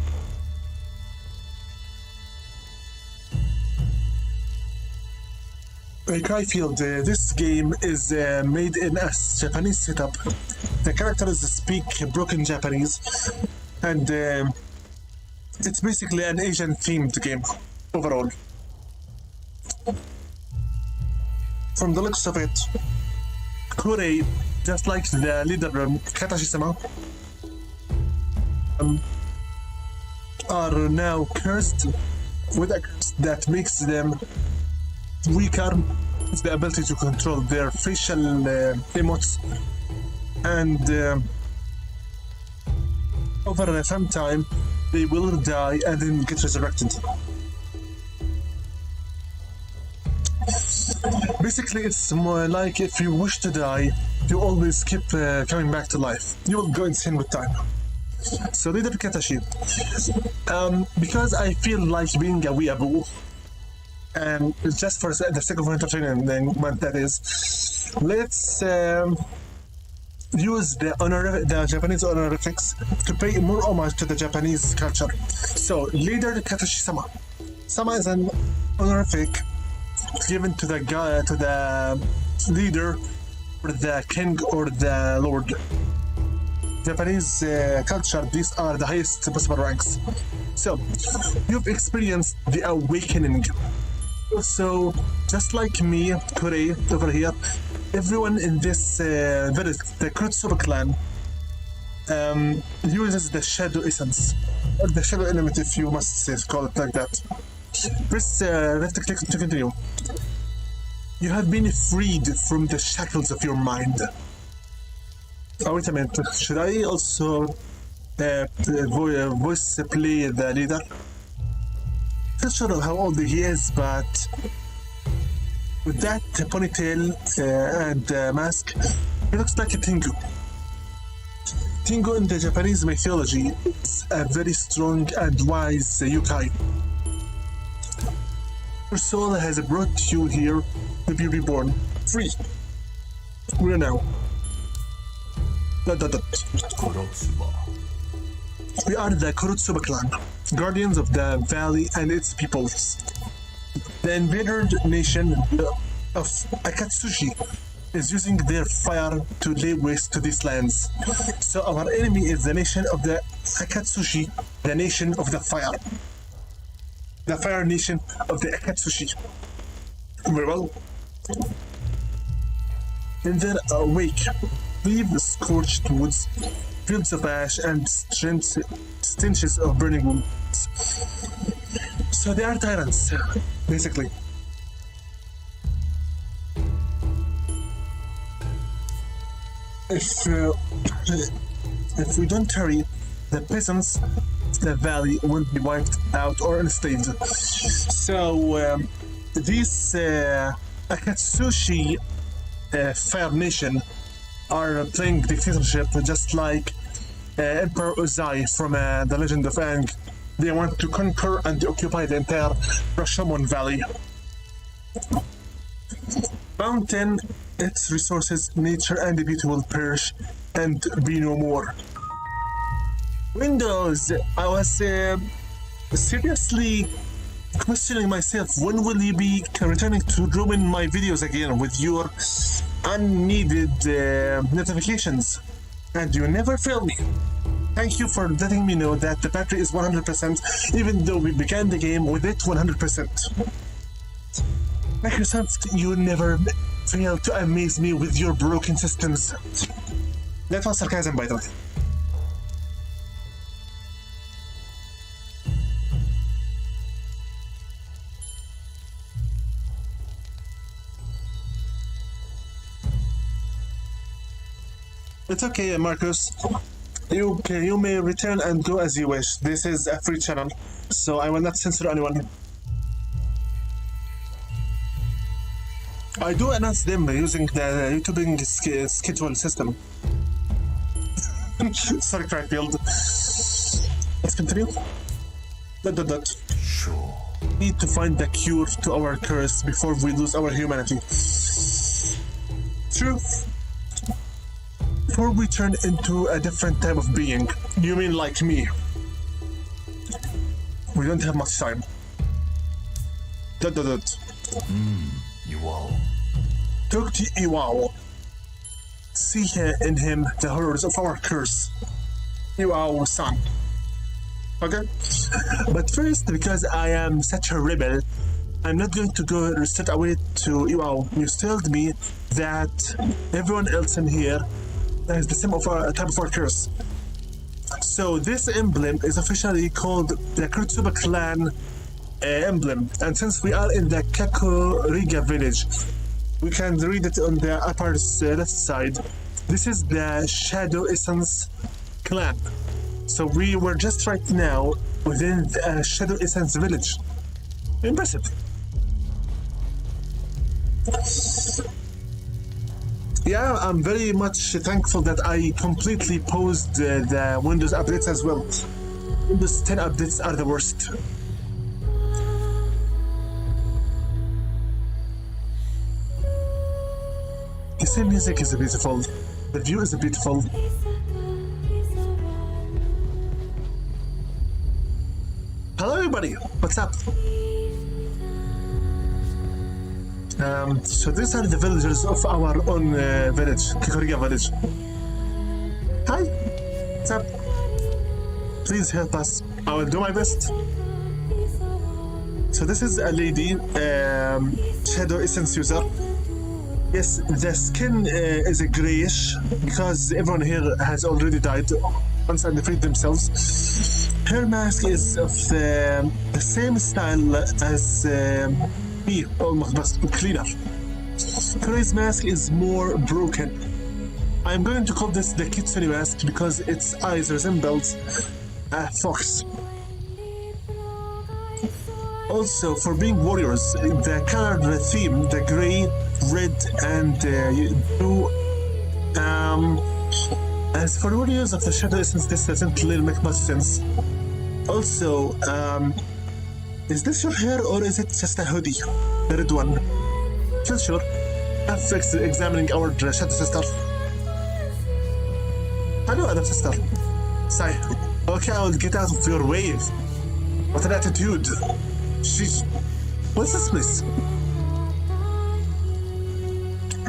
Garfield, this game is made in a Japanese setup. The characters speak broken Japanese, and it's basically an Asian-themed game overall. From the looks of it, Kurei, just like the leader Katashi-sama, are now cursed with a curse that makes them weaker with the ability to control their facial emotes, and over some time they will die and then get resurrected. Basically, it's more like if you wish to die, you always keep coming back to life. You will go insane with time. So leader Katashi, because I feel like being a weeaboo, and just for the sake of entertainment, that is, let's use the Japanese honorifics to pay more homage to the Japanese culture. So, leader Katashi-sama. Sama is an honorific given to the guy, to the leader, or the king, or the lord. Japanese culture, these are the highest possible ranks. So, you've experienced the awakening. So, just like me, Kurei, over here, everyone in this village, the Krutsuba clan, uses the shadow essence, or the shadow element, if you must call it like that. Press left click to continue. You have been freed from the shackles of your mind. Oh, wait a minute. Should I also voice play the leader? Not sure how old he is, but with that ponytail and mask, he looks like a Tengu. Tengu in the Japanese mythology is a very strong and wise yokai. Your soul has brought you here to be reborn, free. Where now? Krutsuba. We are the Krutsuba clan, guardians of the valley and its peoples. The invaded nation of Akatsushi is using their fire to lay waste to these lands. So our enemy is the nation of the Akatsushi, the nation of the fire. The fire nation of the Akatsushi. Very well. In their wake, leave scorched woods, fields of ash, and stenches of burning wounds. So they are tyrants, basically. If we don't hurry, the peasants of the valley will be wiped out or enslaved. So these Akatsushi Fire Nation are playing dictatorship, just like Emperor Ozai from The Legend of Aang. They want to conquer and occupy the entire Rashomon Valley. Mountain, its resources, nature, and beauty will perish and be no more. Windows, I was seriously questioning myself, when will you be returning to ruin my videos again with your unneeded notifications? And you never fail me. Thank you for letting me know that the battery is 100%, even though we began the game with it 100%. Microsoft, you never fail to amaze me with your broken systems. That was sarcasm, by the way. It's okay, Marcus. You may return and go as you wish. This is a free channel, so I will not censor anyone. I do announce them using the YouTubing schedule system. Sorry, Crackfield. Let's continue. ... Sure. Need to find the cure to our curse before we lose our humanity. True. Before we turn into a different type of being. You mean like me? We don't have much time. ... Iwao. Talk to Iwao. See in him the horrors of our curse. Iwao-san. Okay? But first, because I am such a rebel, I'm not going to go straight away to Iwao. You told me that everyone else in here has the same type of our curse. So this emblem is officially called the Krutsuba clan emblem, and since we are in the Kakoriga village, we can read it on the upper left side. This is the Shadow Essence clan. So we were just right now within the Shadow Essence village. Impressive. Yeah, I'm very much thankful that I completely paused the Windows updates as well. Windows 10 updates are the worst. The music is beautiful. The view is beautiful. Hello everybody, what's up? So these are the villagers of our own village, Kakoriga village. Hi, what's up? Please help us. I will do my best. So this is a lady, Shadow Essence user. Yes, the skin is a grayish because everyone here has already died once and freed themselves. Her mask is of the same style as me, almost, but cleaner. Kurai's mask is more broken. I'm going to call this the Kitsune mask because its eyes resembles a fox. Also, for being warriors, the color theme, the gray, red, and blue. As for warriors of the Shadow Essence, this doesn't really make much sense. Also, is this your hair or is it just a hoodie? The red one. Not sure. Affects examining our Shadow Sister. Hello, other sister. Sigh. Okay, I will get out of your way. What an attitude. Sheesh. What's this place?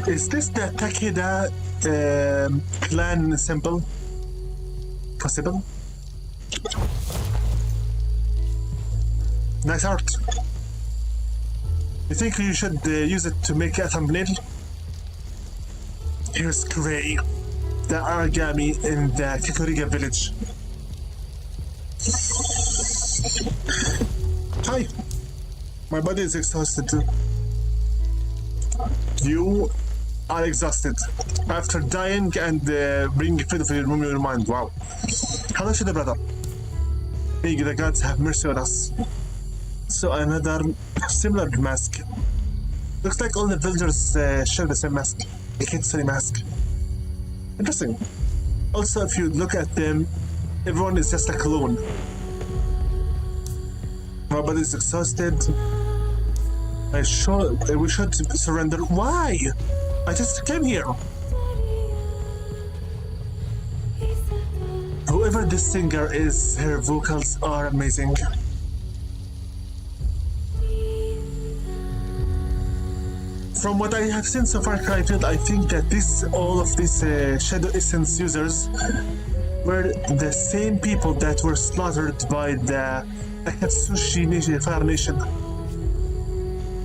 Is this the Takeda clan symbol? Possible? Nice art. You think you should use it to make a thumbnail? Here's Gray, the Aragami in the Kakoriga village. Hi. My body is exhausted too. You are exhausted after dying and being fed of your mind. Wow. Hello, Shadow brother. May the gods have mercy on us. So another similar mask. Looks like all the villagers share the same mask. The Kitsune mask. Interesting. Also, if you look at them, everyone is just a clone. My body is exhausted. We should surrender. Why? I just came here. Whoever whoever this singer is, her vocals are amazing. From what I have seen so far, Cryfield, I think that all of these Shadow Essence users were the same people that were slaughtered by the Akatsushi Fire Nation.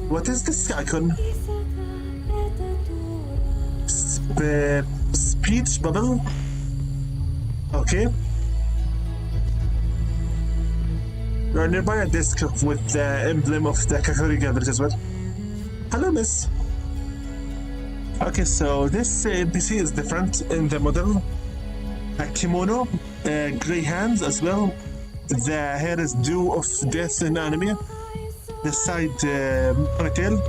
What is this icon? Speech bubble? Okay. You are nearby a desk with the emblem of the Kakuriga village as well. Hello, miss. Okay, so this NPC is different in the model. A kimono, gray hands as well. The hair is dew of death in anime. The side ponytail,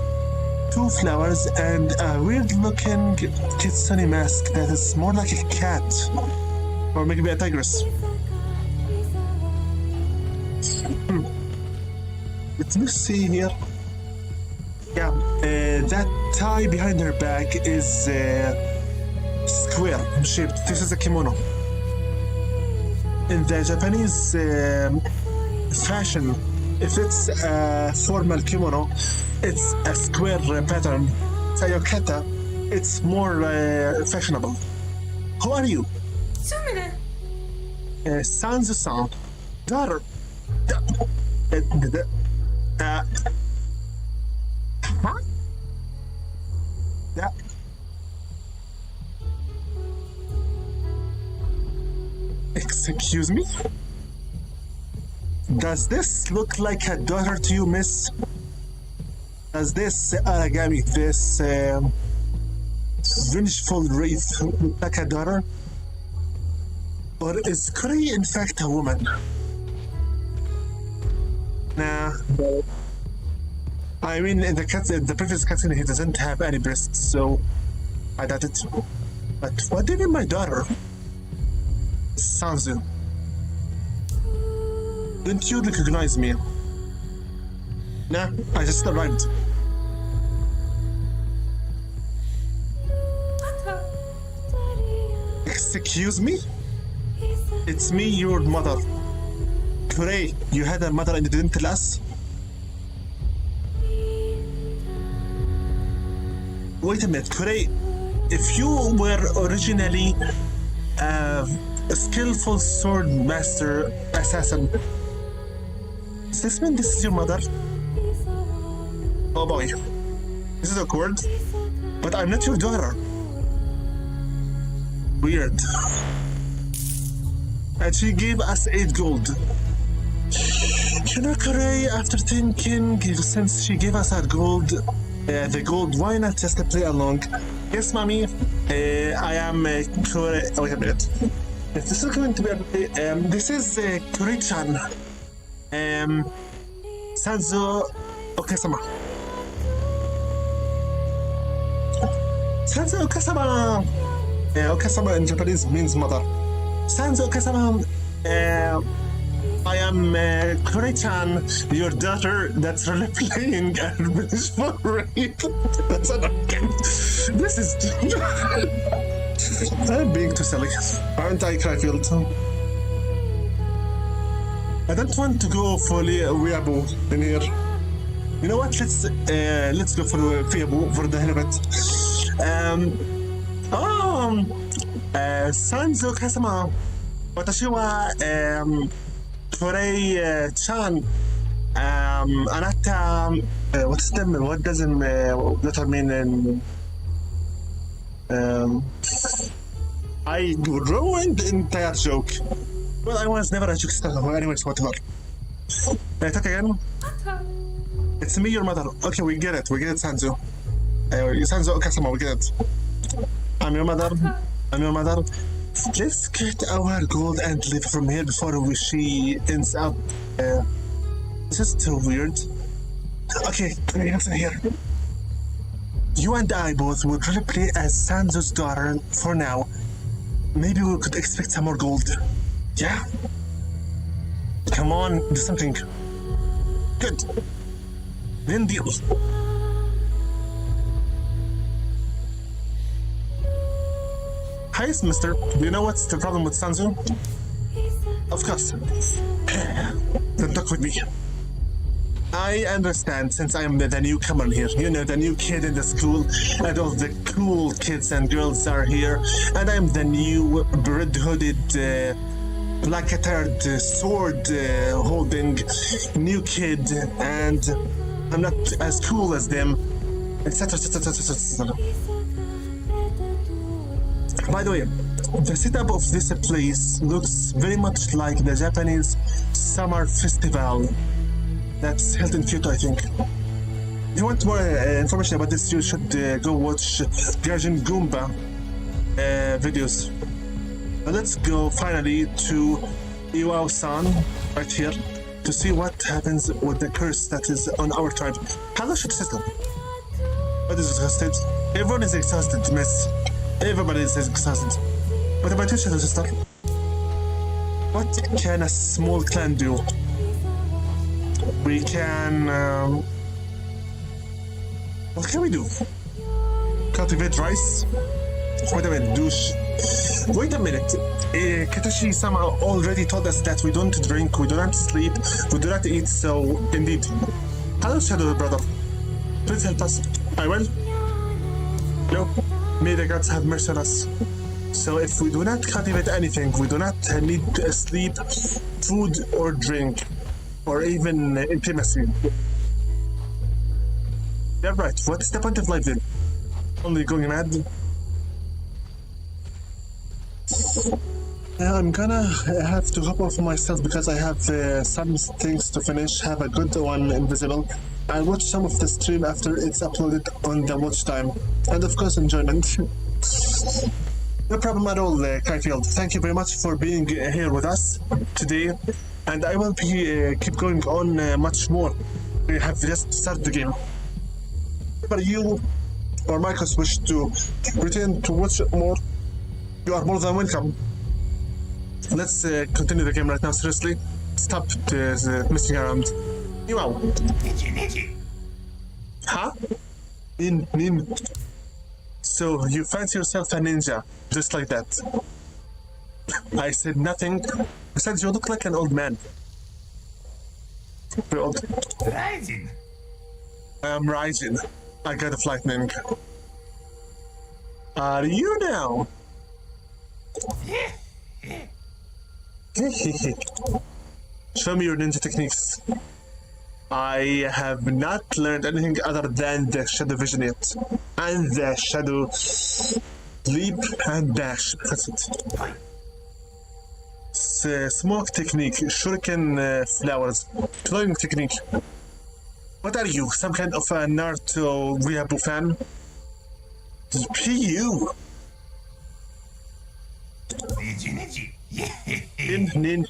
2 flowers, and a weird-looking kitsune mask that is more like a cat, or maybe a tigress. Let me see here. Yeah, that tie behind her back is square shaped. This is a kimono. In the Japanese fashion, if it's a formal kimono, it's a square pattern. Sayokata, it's more fashionable. Who are you? Sumine. Sanzu-san. Daughter. Huh? Yeah. Excuse me? Does this look like a daughter to you, miss? Does this Aragami, this vengeful wraith, look like a daughter? Or is Kuri in fact a woman? Nah. I mean, in the previous cutscene, he doesn't have any breasts, so I doubt it. But what do you mean, my daughter? Sanzu. Didn't you recognize me? Nah, I just arrived. Excuse me? It's me, your mother. Kure, you had a mother and you didn't tell us? Wait a minute, Kure, if you were originally a skillful sword master assassin, does this mean this is your mother? Oh boy, this is awkward, but I'm not your daughter. Weird. And she gave us 8 gold. You know, Kure, after thinking, since she gave us our gold, the gold, why not just play along? Yes, mommy, I am Kure. Oh, wait a minute. If this is going to be a this is Kure-chan. Sanzo Okasama. Sanzo Okasama. Okasama in Japanese means mother. Sanzo Okasama. I am Kure-chan, your daughter that's really playing a vengeful rape. That's an This is... I'm being too silly. Aren't I, Cryfield? I don't want to go for weeaboo in here. You know what? Let's go for weeaboo for the hell of it. Sanzo Kasama. Watashi wa Kure-chan. Anata. What does letter mean in? I ruined the entire joke. Well, I was never a joke star. Anyways, whatever. Talk again. It's me, your mother. Okay, we get it. We get it, Sanzo. Sanzo Okasama, we get it. I'm your mother. I'm your mother. Let's get our gold and leave from here before she ends up. This is too weird. Okay, listen here. You and I both will really play as Sanzo's daughter for now. Maybe we could expect some more gold. Yeah? Come on, do something. Good. Then deal. Hi, mister. Do you know what's the problem with Sanzo? Of course. Don't talk with me. I understand, since I'm the newcomer here. You know, the new kid in the school, and all the cool kids and girls are here, and I'm the new red-hooded, black-attired, sword-holding new kid, and I'm not as cool as them, etc. By the way, the setup of this place looks very much like the Japanese summer festival that's held in Kyoto, I think. If you want more information about this, you should go watch Gaijin Goomba videos. But let's go finally to Iwao-san, right here, to see what happens with the curse that is on our tribe. Hello, Shitsuka. What is exhausted? Everyone is exhausted, miss. Everybody is exhausted. What about you, sister? What can a small clan do? We can... what can we do? Cultivate rice? Wait a minute, douche. Wait a minute. Katashi-sama already told us that we don't drink, we do not sleep, we do not eat, so indeed. Hello, Shadow brother. Please help us. I will. No. May the gods have mercy on us. So if we do not cultivate anything, we do not need sleep, food, or drink, or even intimacy. You're right. What is the point of life then? Only going mad? I'm gonna have to hop off myself because I have some things to finish. Have a good one, Invisible. I'll watch some of the stream after it's uploaded on the watch time. And of course, enjoyment. No problem at all, Kaifield. Thank you very much for being here with us today. And I will be keep going on much more. We have just started the game. If you or Marcus wish to return to watch more, you are more than welcome. Let's continue the game right now, seriously. Stop messing around. Wow. Huh? Nin. So you fancy yourself a ninja, just like that. I said nothing. Besides, you look like an old man. Very old. Rising. I'm rising. I got a lightning. Are you now? Show me your ninja techniques. I have not learned anything other than the shadow vision yet. And the shadow leap and dash. That's it. Smoke technique, shuriken flowers, flowing technique. What are you? Some kind of a Naruto Weeaboo fan? PU. Nin.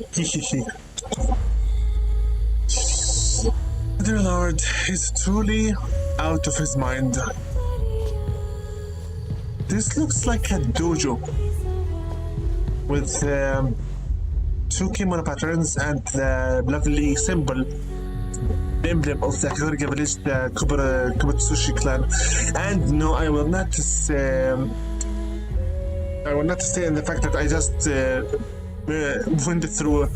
Dear Lord, he's truly out of his mind. This looks like a dojo with two kimono patterns and the lovely symbol, the emblem of the Kagoriga village, the Kubotsushi clan. And no, I will not say in the fact that I just went through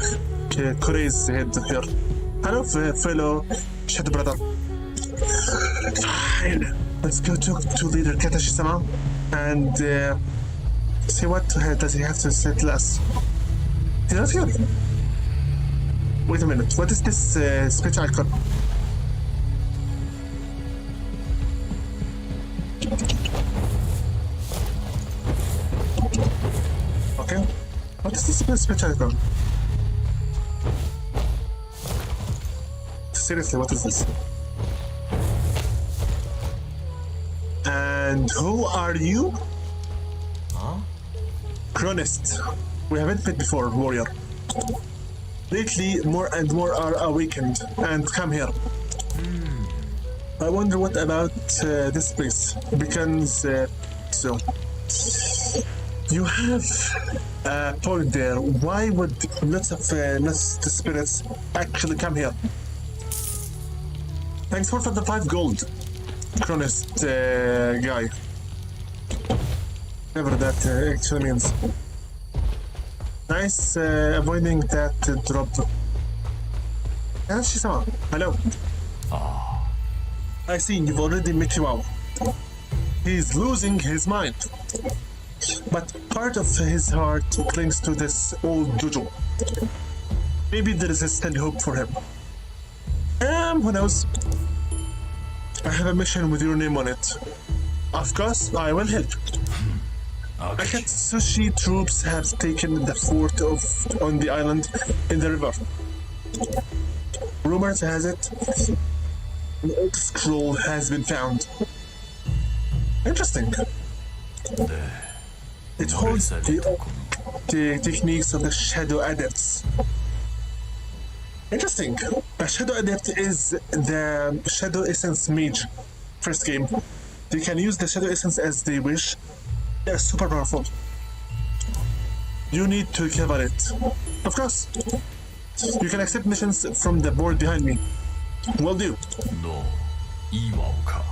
Korei's head here. Hello, fellow shadow brother. Fine. Let's go talk to leader Katashi-sama and see what does he have to say to us. He's not here. Wait a minute. What is this speech icon? Okay. What is this speech icon? Seriously, what is this? And who are you? Huh? Chronist. We haven't met before, warrior. Lately, more and more are awakened and come here. I wonder what about this place. Because, so... You have a point there. Why would lots of spirits actually come here? Thanks for the 5 gold, Chronist guy. Whatever that actually means. Nice avoiding that drop. Sama. Hello. I see you've already met Chihuahua. He's losing his mind. But part of his heart clings to this old dojo. Maybe there is still hope for him. Who knows? I have a mission with your name on it. Of course, I will help. Okay. Akatsushi troops have taken the fort on the island in the river. Rumors has it, an old scroll has been found. Interesting. It holds the techniques of the Shadow Adepts. Interesting. A Shadow Adept is the Shadow Essence Mage. First game. They can use the Shadow Essence as they wish. They're super powerful. You need to cover it. Of course. You can accept missions from the board behind me. Will do. No. Iwao-ka.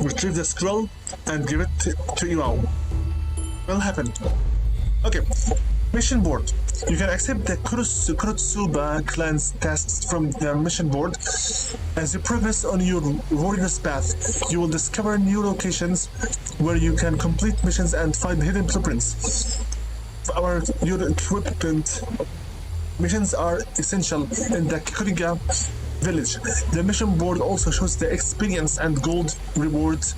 Retrieve the scroll and give it to Iwao. Will happen. Okay. Mission board. You can accept the Krutsuba clan's tasks from the mission board. As you progress on your warrior's path, you will discover new locations where you can complete missions and find hidden blueprints. Your equipment missions are essential in the Kikuriga village. The mission board also shows the experience and gold rewards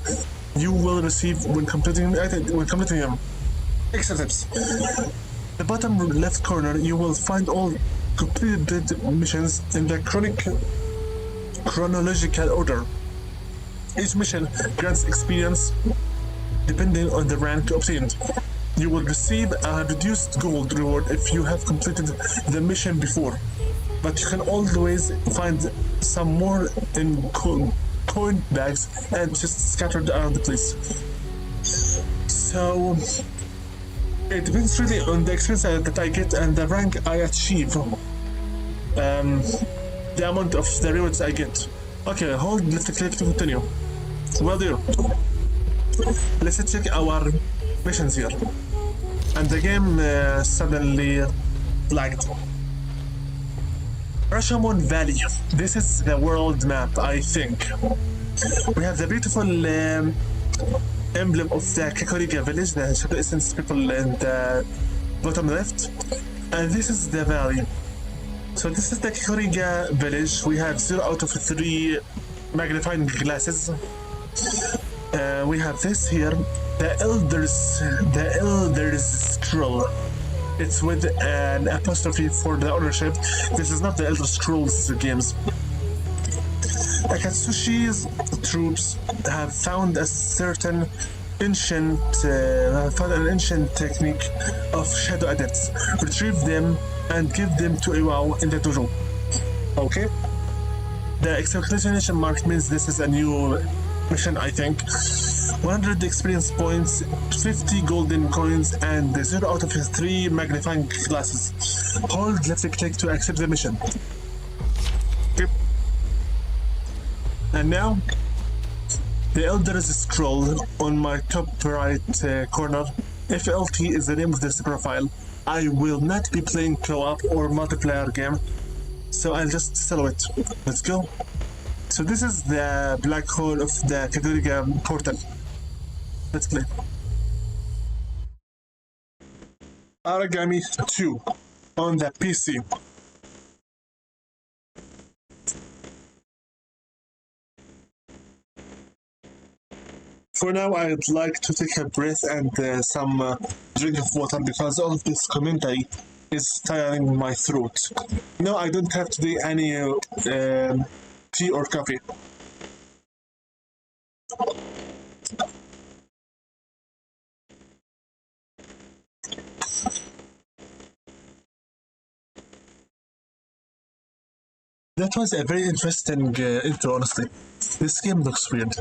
you will receive when completing them. Extra tips. The bottom left corner, you will find all completed missions in the chronological order. Each mission grants experience depending on the rank obtained. You will receive a reduced gold reward if you have completed the mission before, but you can always find some more in coin bags and just scattered around the place. So it depends really on the experience that I get and the rank I achieve. The amount of the rewards I get. Okay, hold left click to continue. Will do. Let's check our missions here. And the game suddenly lagged. Rashomon Valley. This is the world map, I think. We have the beautiful emblem of the Kikuriga village, the Shadow Essence people in the bottom left. And this is the valley. So this is the Kikuriga village. We have 0 out of 3 magnifying glasses. We have this here, the Elder's Scroll. It's with an apostrophe for the ownership. This is not the Elder Scrolls games. Akatsushi's troops have found a certain ancient technique of Shadow Adepts. Retrieve them and give them to Iwao in the dojo. Okay. The exclamation mark means this is a new mission, I think. 100 experience points, 50 golden coins, and 0 out of 3 magnifying glasses. Hold left click to accept the mission. Okay. And now, the Elder's Scroll on my top right corner. FLT is the name of this profile. I will not be playing co-op or multiplayer game, so I'll just sell it. Let's go. So this is the black hole of the Kikuriga portal. Let's play. Aragami 2 on the PC. For now, I'd like to take a breath and some drink of water because all of this commentary is tiring my throat. No, I don't have today any tea or coffee. That was a very interesting intro, honestly. This game looks weird.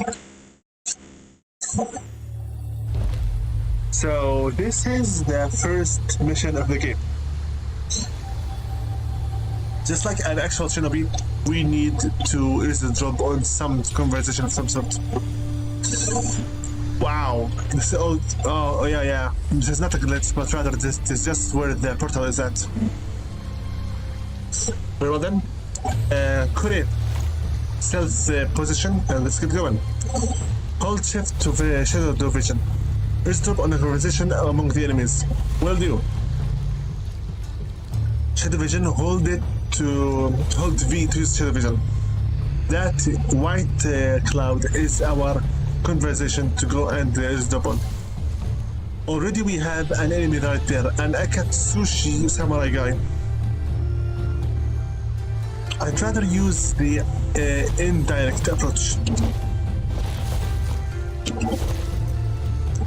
So this is the first mission of the game. Just like an actual shinobi, we need to erase the drop on some conversation of some sort. Wow. This oh yeah. This is not a glitch, but rather this is just where the portal is at. Very well then. Kure. Stealth position, and let's get going. Hold shift to shadow door vision. Eavesdrop on a conversation among the enemies. Will do. Shadow vision, hold V to use shadow vision. That white cloud is our conversation to go and eavesdrop on. Already we have an enemy right there, an Akatsushi samurai guy. I'd rather use the indirect approach.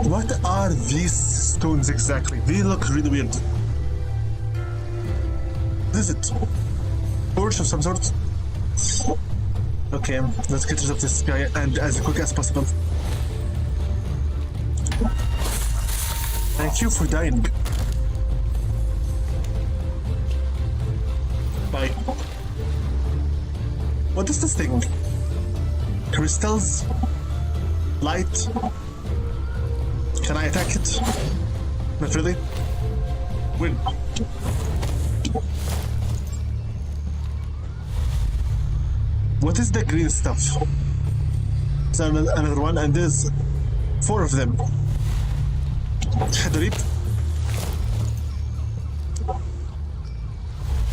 What are these stones exactly? They look really weird. What is it? Torch of some sort? Okay, let's get rid of this guy and as quick as possible. Thank you for dying. Bye. What is this thing? Crystals? Light? Can I attack it? Not really. Win. What is the green stuff? Is there another one? And there's 4 of them. Shadow Reap.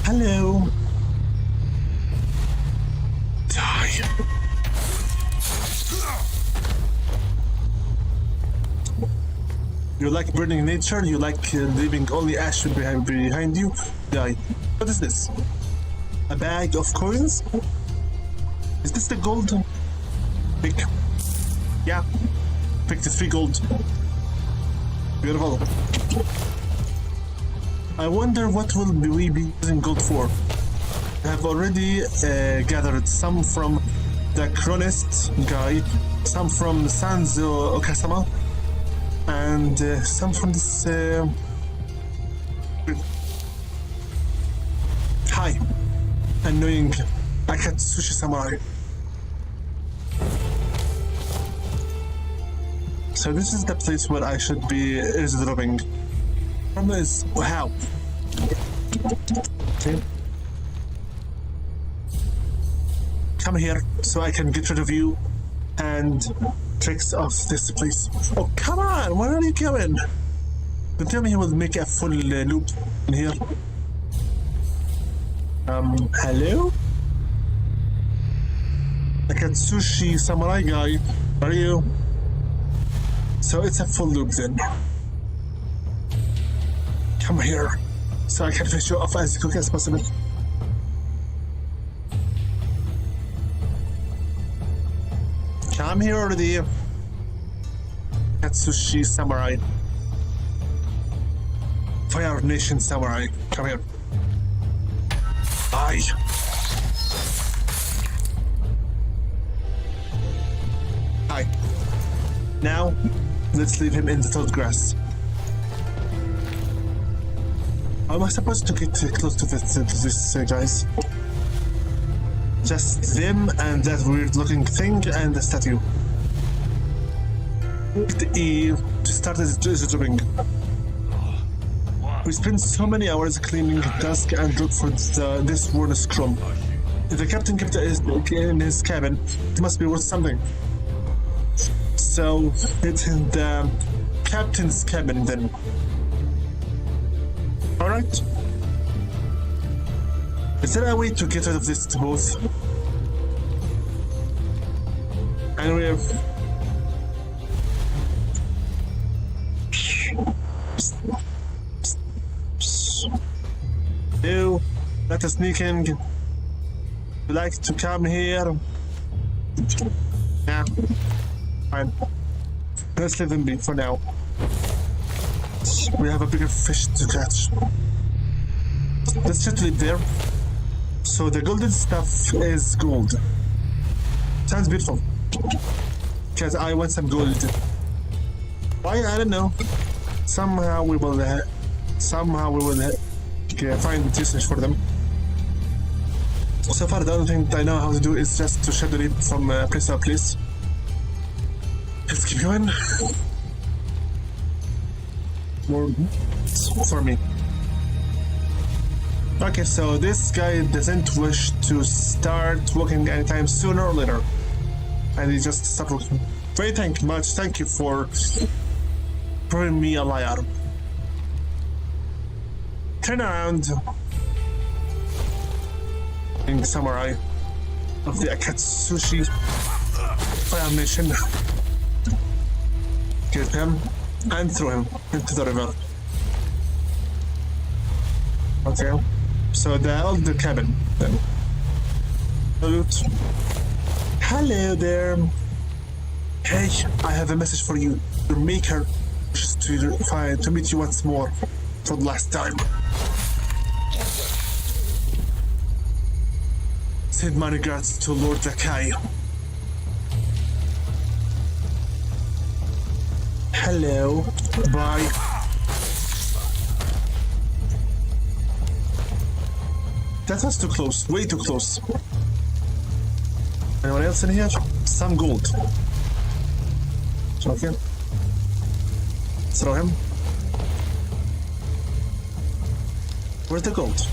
Hello. Die. You like burning nature? You like leaving only ash behind you? Die. What is this? A bag of coins? Is this the gold? Pick. Yeah. Picked the 3 gold. Beautiful. I wonder what will we be using gold for. I have already gathered some from the Chronist guy, some from Sanzo Okasama, and some from this... Hi. Annoying Akatsushi Samurai. So this is the place where I should be eavesdropping. Problem is, how? Okay. Come here so I can get rid of you and tricks of this place. Oh, come on! Where are you going? Don't tell me he will make a full loop in here. Hello? The Katsushi samurai guy. Are you? So it's a full loop then. Come here, so I can finish you off as quick as possible. Come here already. Katsushi samurai. Fire Nation samurai. Come here. Bye. Hi. Now, let's leave him in the tall grass. How am I supposed to get close to this guys? Just them and that weird looking thing and the statue. Hit E to start as drawing. We spent so many hours cleaning dusk and look for this worn scrum. If the captain kept it in his cabin, it must be worth something. So it's in the captain's cabin then. Alright. Is there a way to get rid of this both? Anyway. You, let us sneak in. You like to come here? Yeah. Fine. Let's leave them be for now. We have a bigger fish to catch. Let's just leave there. So the golden stuff is gold. Sounds beautiful. Because I want some gold. Why? I don't know. Somehow we will find usage for them. So far the only thing I know how to do is just to shadow leap from place to place. Let's keep going. More for me. Okay, so this guy doesn't wish to start walking anytime sooner or later. And he just stopped walking. Very much. Thank you for proving me a liar. Turn around. In samurai of the Akatsushi Fire Nation. Get him and throw him into the river. Okay. So the old cabin then. Salute. Hello there. Hey, I have a message for you. Your maker wishes to meet you once more for the last time. Send my regards to Lord Zakai. Hello. Bye. That was too close. Way too close. Anyone else in here? Some gold. Okay. Throw him. Where's the gold?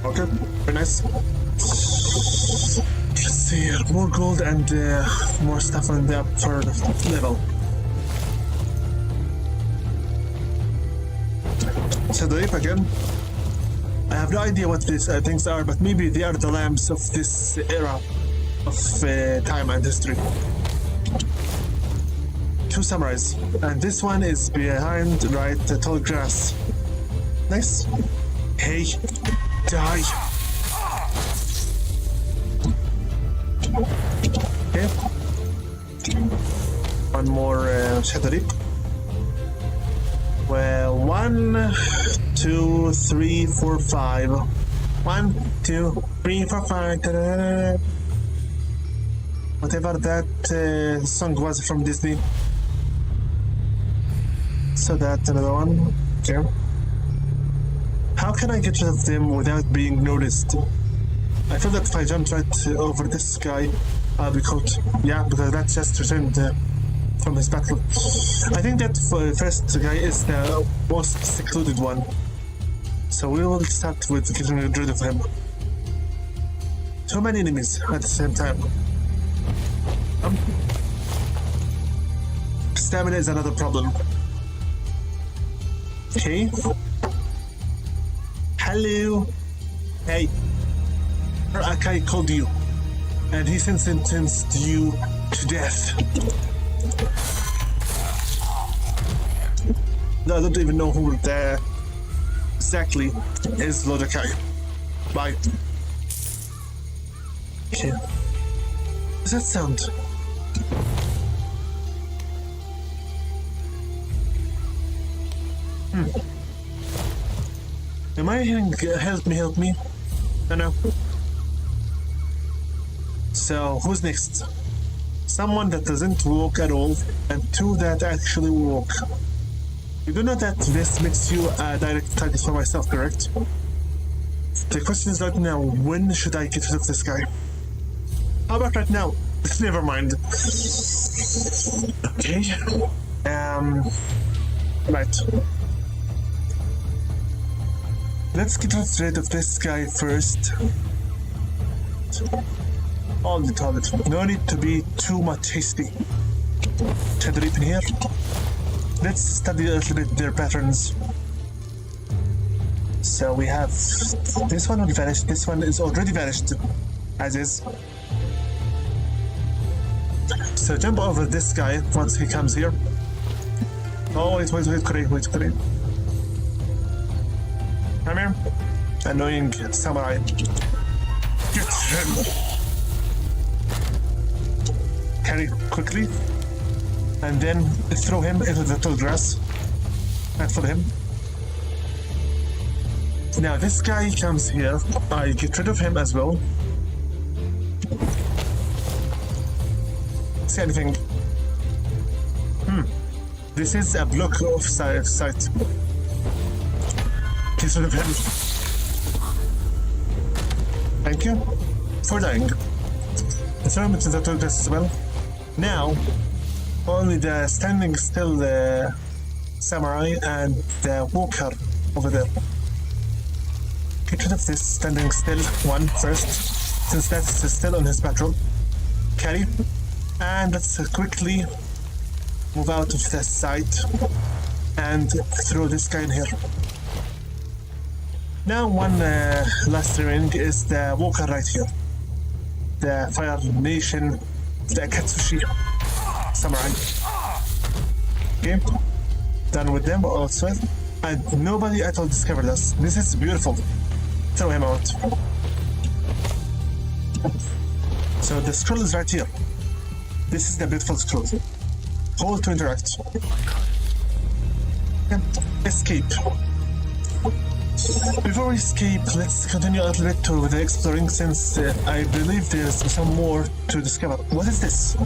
Okay, very nice. Let's see here. More gold and more stuff on the upper level. So the ape again. I have no idea what these things are, but maybe they are the lamps of this era of time and history. Two samurais, and this one is behind right the tall grass. Nice. Hey, die. Okay. One more shadow reap. Well, 1, 2, 3, 4, 5. 1, 2, 3, 4, 5. Ta-da. Whatever that song was from Disney. So that's another one. Okay. How can I get rid of them without being noticed? I feel that if I jumped right over this guy, I'll be caught. Yeah, because that just returned from his battle. I think that first guy is the most secluded one. So we will start with getting rid of him. Too many enemies at the same time. Stamina is another problem. Okay. Hello. Hey. Akai called you, and he sentenced you to death. No, I don't even know who that exactly is Lord Akai. Bye. Okay. What does that sound? Am I hearing help me? No. So, who's next? Someone that doesn't walk at all, and two that actually walk. You do know that this makes you a direct target for myself, correct? The question is right now, when should I get rid of this guy? How about right now? Never mind. Okay. Right. Let's get rid of this guy first. All the toilet. No need to be too much hasty. Try to reap in here. Let's study a little bit their patterns. So we have this one will vanish. This one is already vanished, as is. So jump over this guy once he comes here. Oh wait, Kure. Come here. Annoying samurai. Get him. Carry quickly. And then throw him into the tall grass. And follow him. Now this guy comes here. I get rid of him as well. See anything? This is a block of sight. Get rid of him. Thank you. for dying. Throw him into the toilet as well. Now, only the standing still samurai and the walker over there. Get rid of this standing still one first, since that's still on his patrol. Carry. And let's quickly move out of the side and throw this guy in here. Now one last remaining is the walker right here. The Fire Nation, the Akatsushi Samurai. Okay, done with them also. And nobody at all discovered us. This is beautiful. Throw him out. So the scroll is right here. This is the beautiful scroll. Hold to interact. Okay. Escape. Before we escape, let's continue a little bit to the exploring, since I believe there's some more to discover. What is this?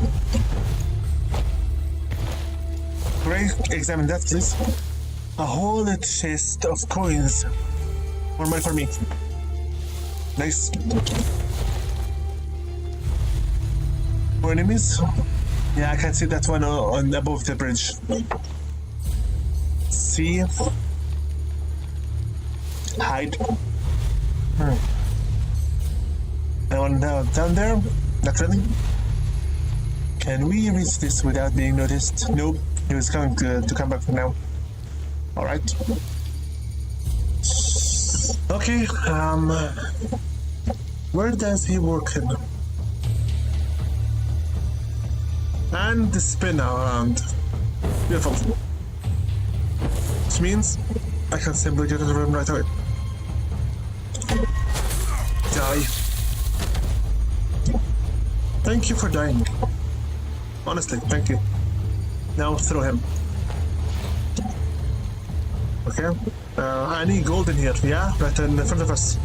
Great, examine that, please. A whole chest of coins. More money for me. Nice. More enemies? Yeah, I can see that one on above the bridge. See? Hide. Anyone down there? Not really. Can we reach this without being noticed? Nope. He was going to come back now. Alright. Okay, where does he work in? And the spin around. Beautiful. Which means I can simply get rid of him right away. Die. Thank you for dying. Honestly, thank you. Now throw him. Okay. I need gold in here. Yeah, right in front of us.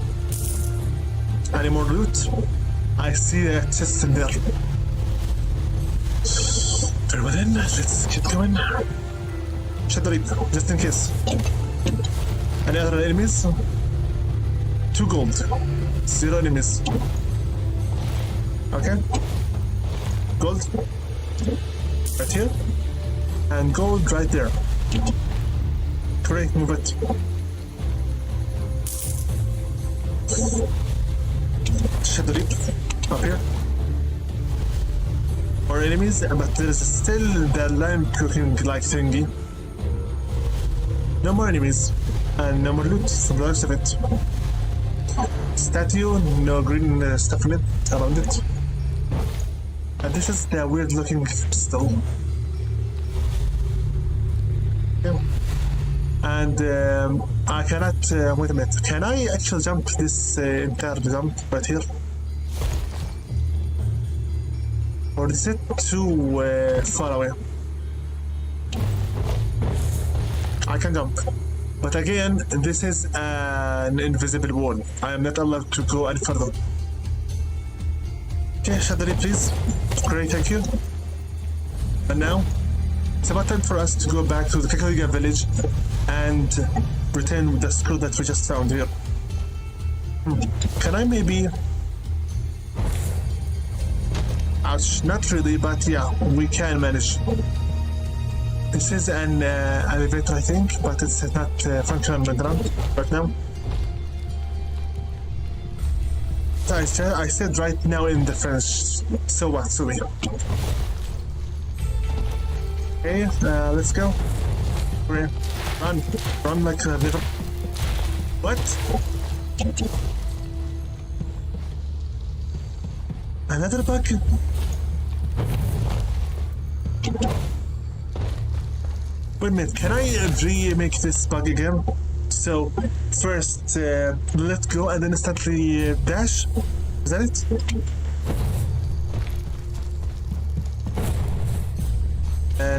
Any more loot? I see a chest in there. Very well then, let's keep going. Shut the leap, just in case. Any other enemies? 2 gold. 0 enemies. Okay. Gold. Right here. And gold right there. Great, move it. Shut the leap. Up here. More enemies, but there is still the lamp looking like thingy. No more enemies, and no more loot from the rest of it. Statue, no green stuff in it, around it. And this is the weird looking crystal. Yeah. And I cannot, wait a minute, can I actually jump this entire jump right here? Or is it too far away? I can jump. But again, this is an invisible wall. I am not allowed to go any further. Okay, shut the leap, please. Great, thank you. And now, it's about time for us to go back to the Kakaliga village and return the scroll that we just found here. Can I maybe... Ouch, not really, but yeah, we can manage. This is an elevator, I think, but it's not functional right now. I said right now in the French, so what, so we. Okay, let's go. Run like a little. What? Another bug? Wait a minute, can I remake this bug again? So, first let go and then instantly dash? Is that it?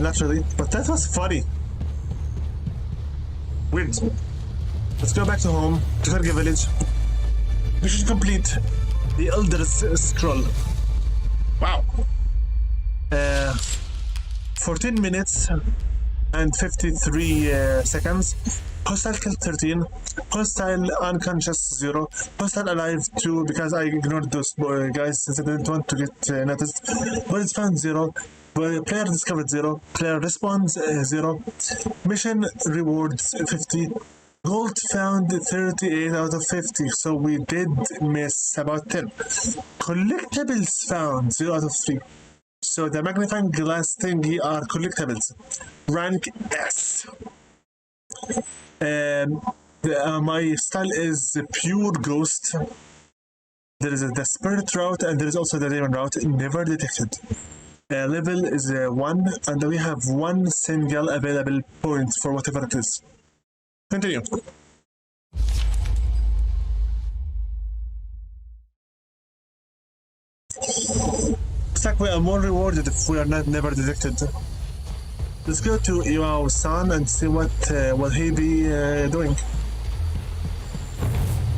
Not really, but that was funny. Weird. Let's go back to home, to Karga village. We should complete the Elder's Scroll. Wow. 14 minutes and 53 seconds. Hostile kill 13, hostile unconscious 0, hostile alive 2 because I ignored those guys since I didn't want to get noticed. Bullets found 0, player discovered 0, player respawns 0, mission rewards 50, gold found 38 out of 50, so we did miss about 10. Collectibles found 0 out of 3. So the magnifying glass thingy are collectibles. Rank S. My style is pure ghost. There is the spirit route and there is also the demon route. Never detected. Level is 1 and we have one single available point for whatever it is. Continue. Looks like we are more rewarded if we are not never detected. Let's go to Iwao-san and see what will he be doing.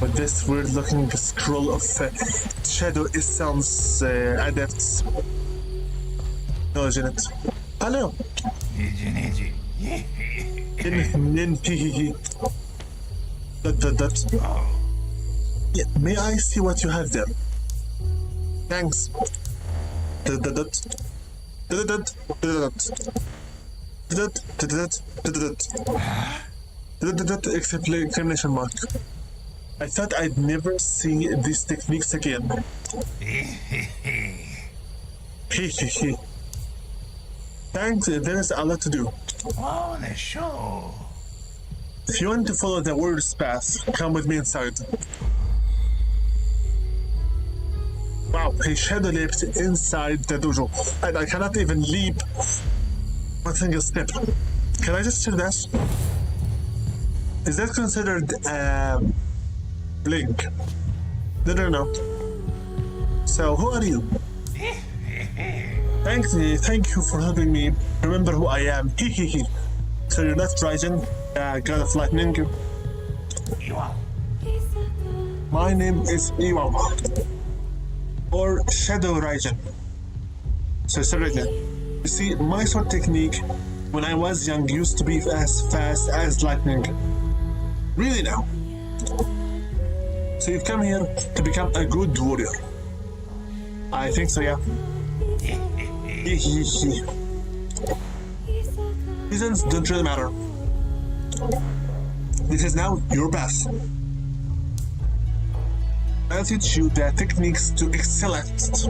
With this weird looking scroll of Shadow Essence adepts. No, Janet. Hello. Yeah, may I see what you have there? Thanks. Exclamation mark. I thought I'd never see these techniques again. Thanks, there's a lot to do. Oh, the show. If you want to follow the warrior's path, come with me inside. Wow, he shadow leaped inside the dojo, and I cannot even leap one single step. Can I just do that? Is that considered blink? No. So, who are you? Thank you for helping me remember who I am. So you're not Raijin, God of Lightning? Iwao. My name is Iwao. Or Shadow Raijin. So Raijin. You see, my sword technique when I was young used to be as fast as lightning. Really now. So you've come here to become a good warrior. I think so, yeah. Reasons don't really matter. This is now your path. I'll teach you the techniques to excel at it.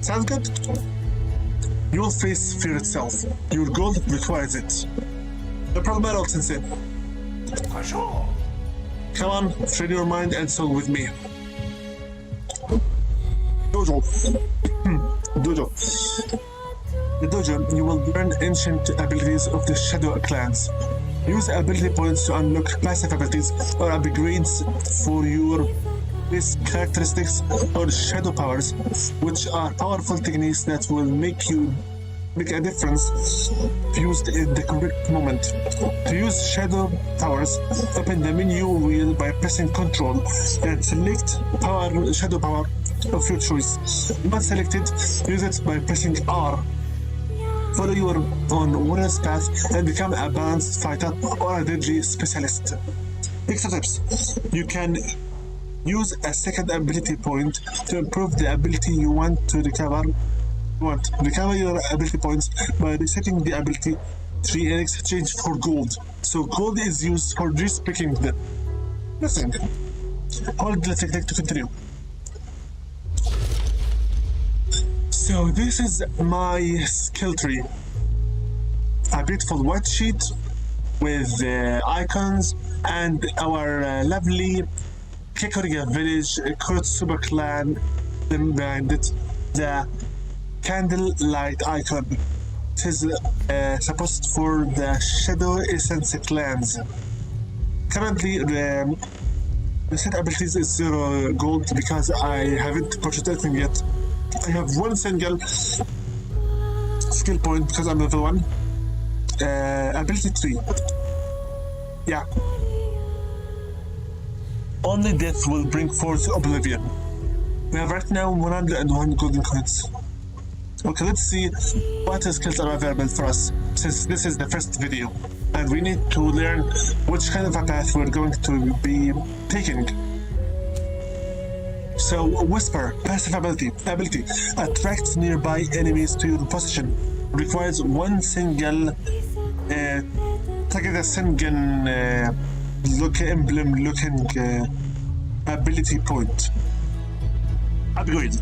Sounds good? You will face fear itself. Your goal requires it. No problem at all, Sensei. For sure. Come on, train your mind and soul with me. Dojo. Dojo. The dojo, you will learn ancient abilities of the Shadow clans. Use ability points to unlock passive abilities or upgrades for your base characteristics or shadow powers, which are powerful techniques that will make a difference if used in the correct moment. To use shadow powers, open the menu wheel by pressing Ctrl and select shadow power of your choice. Once selected, use it by pressing R. Follow your own warrior's path and become a balanced fighter or a deadly specialist. Extra tips. You can use a second ability point to improve the ability you want to recover. Recover your ability points by resetting the ability tree in exchange for gold. So gold is used for respecking them. Nothing. Hold the technique to continue. So this is my skill tree. A beautiful white sheet with icons and our lovely Kekoriga village, Krutsuba clan behind it, the candlelight icon. It is supposed for the Shadow Essence clans. Currently, the set abilities is 0 gold because I haven't purchased anything yet. I have one single skill point because I'm level 1. Ability 3. Yeah. Only death will bring forth oblivion. We have right now 101 golden coins. Okay, let's see what skills are available for us, since this is the first video, and we need to learn which kind of a path we're going to be taking. So, Whisper, passive ability, attracts nearby enemies to your position, requires one single target a single emblem looking ability point. Upgrade.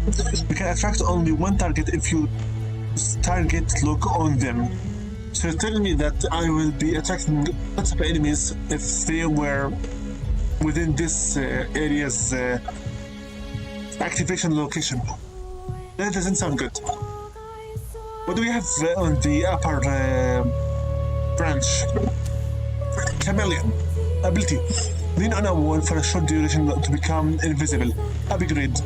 You can attract only one target if you target look on them. So you're telling me that I will be attracting lots of enemies if they were within this area's activation location. That doesn't sound good. What do we have on the upper branch? Chameleon. Ability. Lean on a wall for a short duration to become invisible. Upgrade.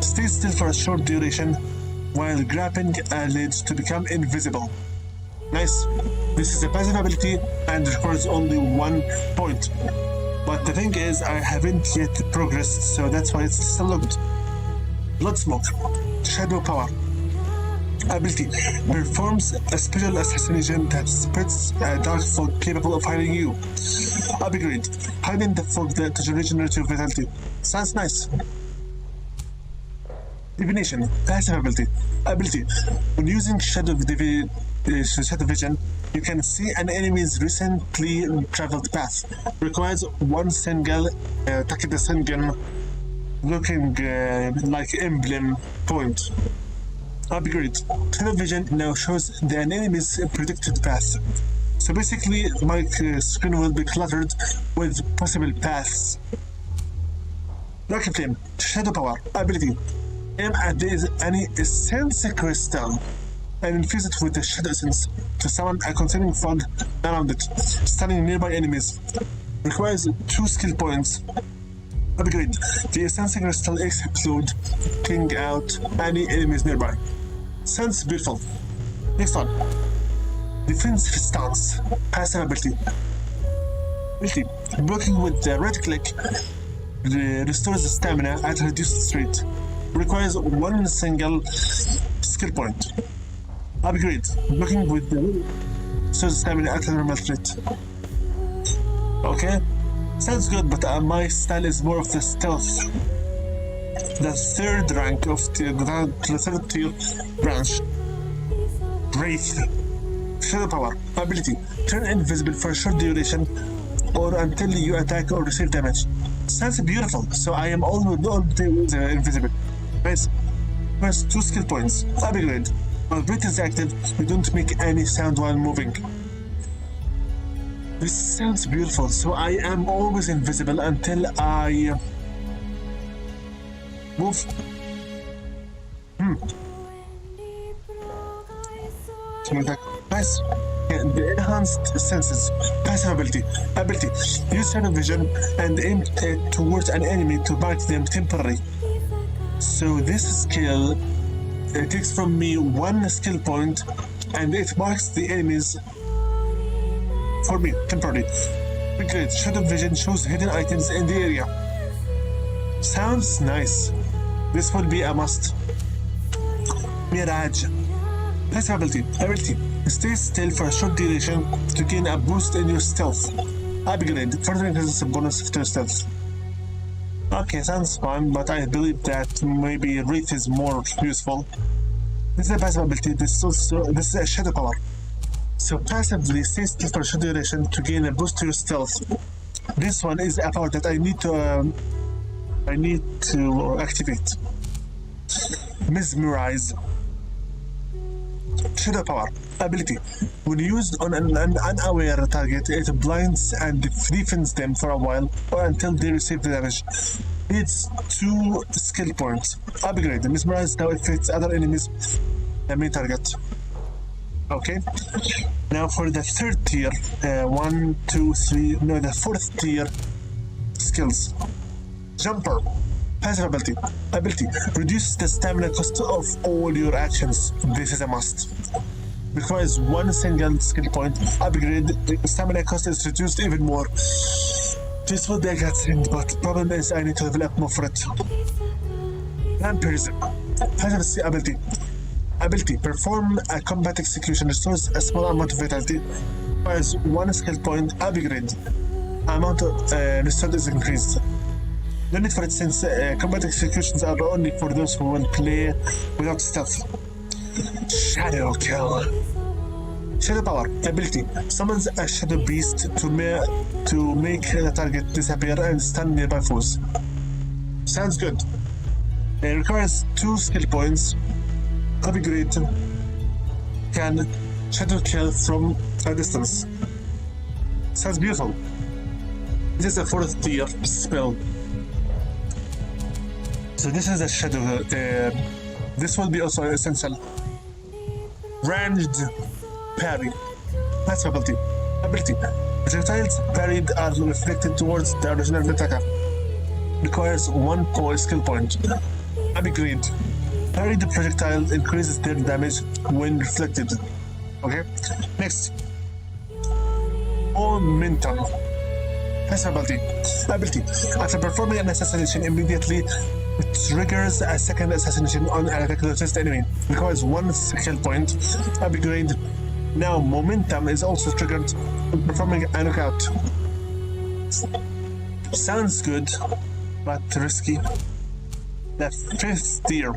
Stay still for a short duration while grabbing a ledge to become invisible. Nice. This is a passive ability and requires only 1 point. But the thing is, I haven't yet progressed, so that's why it's still locked. Blood Smoke. Shadow Power. Ability. Performs a special assassination that spreads a dark fog capable of hiding you. Upgrade. Hide in the fog to regenerate your vitality. Sounds nice. Divination. Passive ability. When using Shadow Vision, you can see an enemy's recently traveled path. Requires one single looking like emblem point. Upgrade. Shadow Vision now shows the enemy's predicted path. So basically, my screen will be cluttered with possible paths. Lucky Flame. Shadow Power. Ability. Aim at any essence crystal and infuse it with the shadow essence to summon a consuming fog around it, stunning nearby enemies. Requires 2 skill points. Upgrade. The essence crystal explode, killing out any enemies nearby. Sounds beautiful. Next one. Defensive Stance. Passive ability. Blocking with the right click restores the stamina at a reduced rate. Requires 1 single skill point. Upgrade. Blocking with the restores stamina at a normal rate. Okay. Sounds good, but my style is more of the stealth. The third rank of the third tier branch. Wraith. Shadow Power. Ability. Turn invisible for a short duration or until you attack or receive damage. Sounds beautiful, so I am almost invisible. Nice. First 2 skill points. Upgrade. While Wraith is active, you don't make any sound while moving. This sounds beautiful, so I am always invisible until I move. Nice. The enhanced senses. Passive ability. Use Shadow Vision and aim towards an enemy to mark them temporarily. So this skill takes from me 1 skill point and it marks the enemies for me temporarily. Great. Shadow Vision shows hidden items in the area. Sounds nice. This will be a must. Mirage. Passive ability. Stay still for a short duration to gain a boost in your stealth. Upgrade. Further increases the bonus to stealth. Okay, sounds fun, but I believe that maybe Wraith is more useful. This is a passive ability. This is a Shadow Power. So passively stay still for a short duration to gain a boost to your stealth. This one is a power that I need to activate. Mesmerize. Shadow Power. Ability. When used on an unaware target, it blinds and defends them for a while or until they receive the damage. Needs 2 skill points. Upgrade. Mesmerize now affects other enemies and main target. Okay. Now for the third tier, the 4th tier skills. Jumper. Passive ability. Reduces the stamina cost of all your actions. This is a must. Requires 1 single skill point. Upgrade. The stamina cost is reduced even more. This will be a godsend, but the problem is I need to level up more for it. Vampirism. Passive ability. Ability. Perform a combat execution. Restores a small amount of vitality. Requires 1 skill point. Upgrade. Amount restored is increased. No need for it since combat executions are only for those who will play without stealth. Shadow Kill. Shadow Power. Ability. Summons a Shadow Beast to make the target disappear and stun nearby foes. Sounds good. It requires 2 skill points. Upgrade. Can Shadow Kill from a distance. Sounds beautiful. This is a 4th tier spell. So this is a shadow. This will be also essential. Ranged Parry. That's ability. Projectiles parried are reflected towards the original attacker. Requires 1 core skill point. Upgrade. Parry the projectile increases their damage when reflected. Okay. Next. Momentum. That's ability. After performing an assassination, immediately it triggers a second assassination on an attack enemy. Requires 1 skill point. Upgrade. Now momentum is also triggered when performing a knockout. Sounds good, but risky. The 5th tier.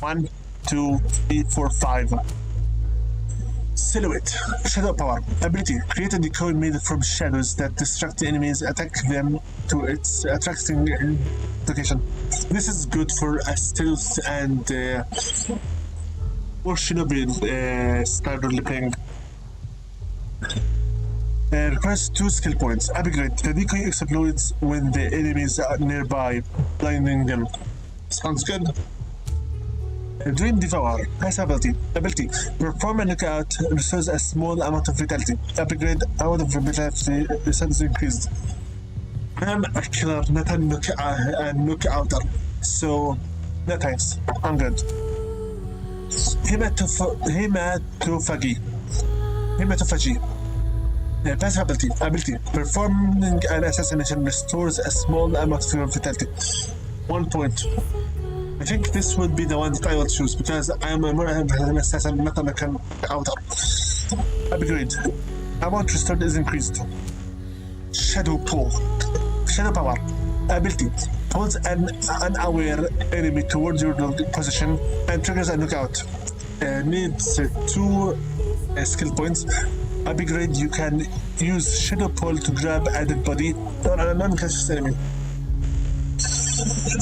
1, 2, 3, 4, 5. Silhouette. Shadow Power. Ability. Create a decoy made from shadows that distract the enemies, attack them to its attracting location. This is good for a stealth and or shinobi style role-playing. Requires 2 skill points. Upgrade. The decoy explodes when the enemies are nearby, blinding them. Sounds good. Dream Devour. Nice ability. Perform a knockout, restores a small amount of vitality. Upgrade. Amount of vitality is increased. I'm a killer, not a knockouter. So, no thanks. I'm good. Hematophagy. Passive ability. Performing an assassination restores a small amount of vitality. 1 point. I think this would be the one that I will choose because I am more of an assassin, not a counter. Upgrade. Amount restored is increased. Shadow Pull. Shadow Power. Ability. Pulls an unaware enemy towards your position and triggers a knockout. Needs 2 skill points. Upgrade. You can use Shadow Pull to grab a dead body or an unconscious enemy.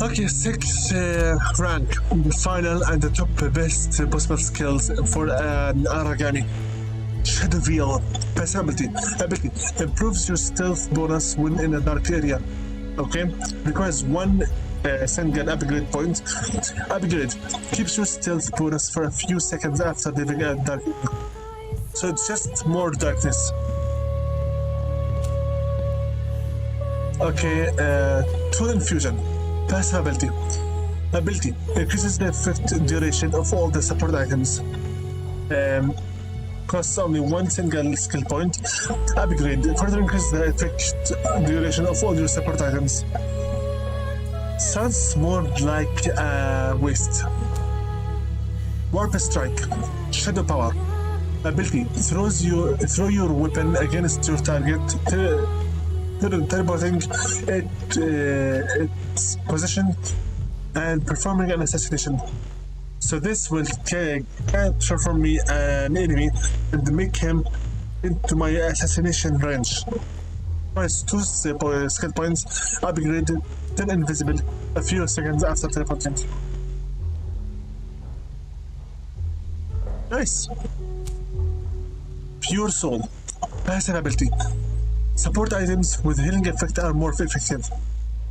Okay, 6th rank, the final and the top best possible skills for an Aragami. Shadow Veil. Passive ability. Improves your stealth bonus when in a dark area. Okay, requires 1 single upgrade point. Upgrade. Keeps your stealth bonus for a few seconds after leaving a dark. So it's just more darkness. Okay, Tool Infusion. Passive ability. Increases the effect duration of all the support items. Costs only 1 single skill point. Upgrade. Further increases the effect duration of all your support items. Sounds more like a waste. Warp Strike. Shadow Power. Ability. Throw your weapon against your target, teleporting its position and performing an assassination. So this will capture from me an enemy and make him into my assassination range. Price 2 skill points. Upgrade. Turn invisible a few seconds after teleporting. Nice. Pure Soul. Passive ability. Support items with healing effect are more effective.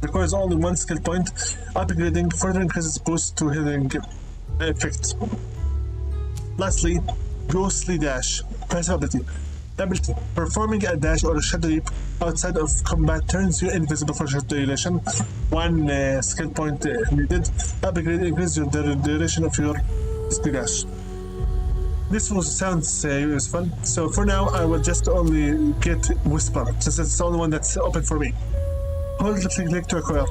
Requires only 1 skill point. Upgrading further increases boost to healing effect. Lastly, Ghostly Dash. Passive ability. Performing a dash or a shadow leap outside of combat turns you invisible for short duration. 1 skill point needed. Upgrade increases the duration of your speed dash. This will sound useful. So for now, I will just only get Whisper, since it's the only one that's open for me. Hold the click to acquire.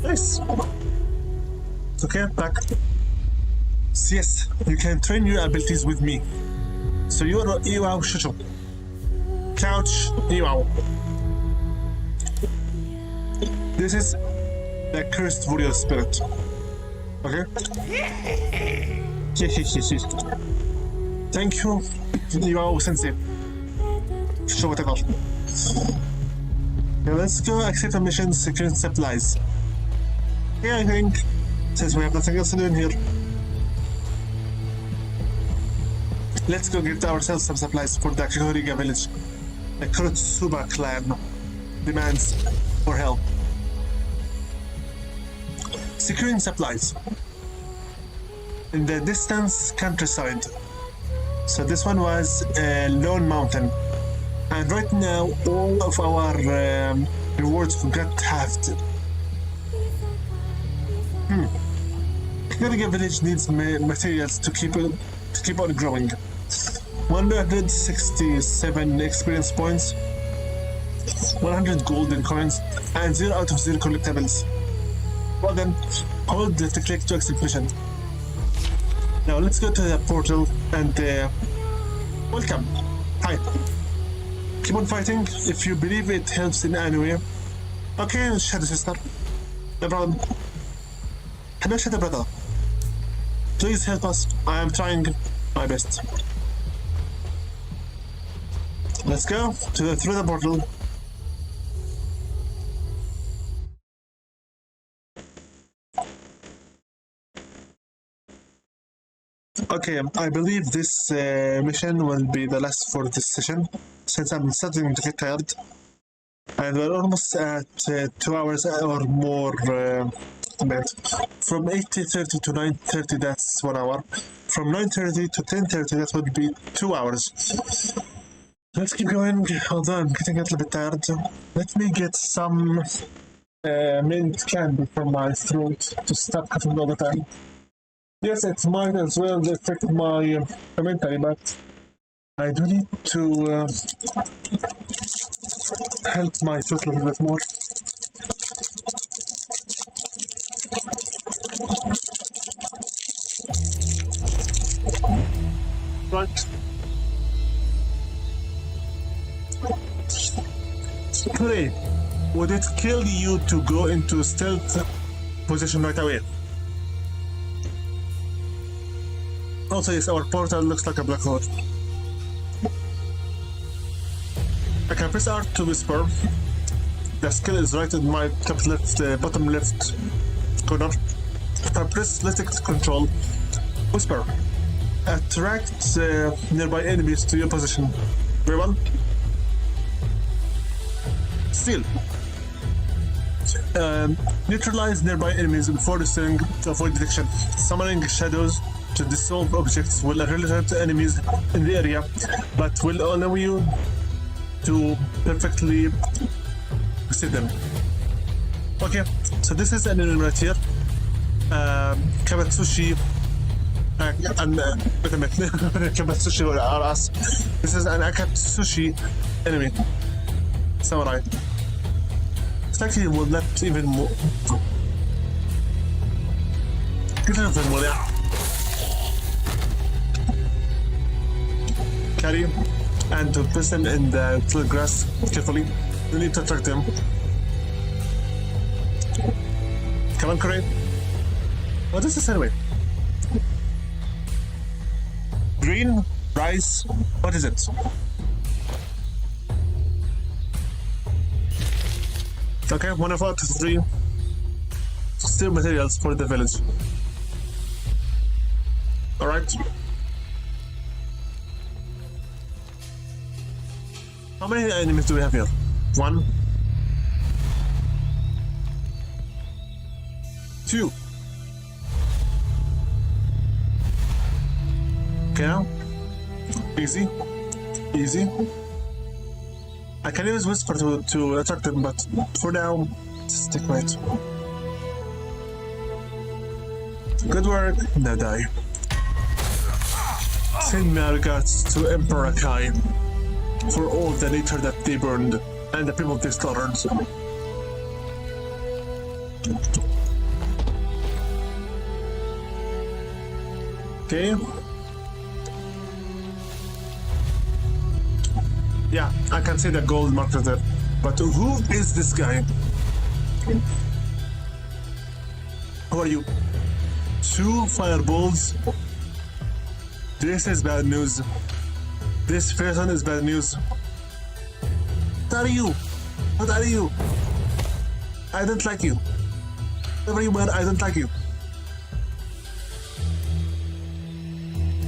Nice. Okay, back. Yes, you can train your abilities with me. So you are Iwao Shusho. Couch Iwao. This is the cursed warrior spirit. Okay? Thank you, Iwao Sensei. Show whatever. Now let's go accept a mission, secure supplies. Yeah, I think, since we have nothing else to do in here, let's go get ourselves some supplies for the Kihoriga village. The Krutsuba clan demands for help. Securing supplies. In the distant countryside. So this one was Lone Mountain. And right now, all of our rewards got halved. Kihoriga village needs materials to keep on growing. 167 experience points, 100 golden coins, and 0 out of 0 collectibles. Well then, hold the click to accept mission. Now let's go to the portal and welcome. Hi. Keep on fighting if you believe it helps in any way. Okay, Shadow Sister. No problem. Hello, Shadow Brother. Please help us. I am trying my best. Let's go through the portal. Okay, I believe this mission will be the last for this session, since I'm starting to get tired. And we're almost at 2 hours or more. From 8:30 to 9:30, that's 1 hour. From 9:30 to 10:30, that would be 2 hours. Let's keep going, although I'm getting a little bit tired. Let me get some mint candy for my throat to stop coughing all the time. Yes, it might as well affect my commentary, but I do need to help my throat a little bit more. Right. Pray, would it kill you to go into stealth position right away? Also, yes, our portal looks like a black hole. I can press R to whisper. The skill is right in my top left, bottom left corner. If I press select control, whisper. Attract nearby enemies to your position. Very well. Steal. Neutralize nearby enemies before descending to avoid detection. Summoning shadows to dissolve objects will relate to enemies in the area, but will allow you to perfectly see them. Okay, so this is an enemy right here. Kamatsushi. Wait a minute. Kamatsushi are us. This is an Akatsushi enemy. Samurai. It's like he will not even move. Get rid of him, will ya? Carry and to place them in the tall grass carefully. You need to attract them. Come on, Corey. What is this anyway? Green, rice, what is it? Okay, 1 of 3 steel materials for the village. Alright. How many enemies do we have here? 1, 2. Okay, now. Easy. Easy. I can use whisper to attract them, but for now, just stick with it. Good work. Now die. Send my regards to Emperor Kai for all the nature that they burned and the people they slaughtered. Okay. Yeah, I can see the gold marker there. But who is this guy? Who are you? 2 fireballs. This is bad news. This person is bad news. What are you? What are you? I don't like you. Whatever you are, I don't like you.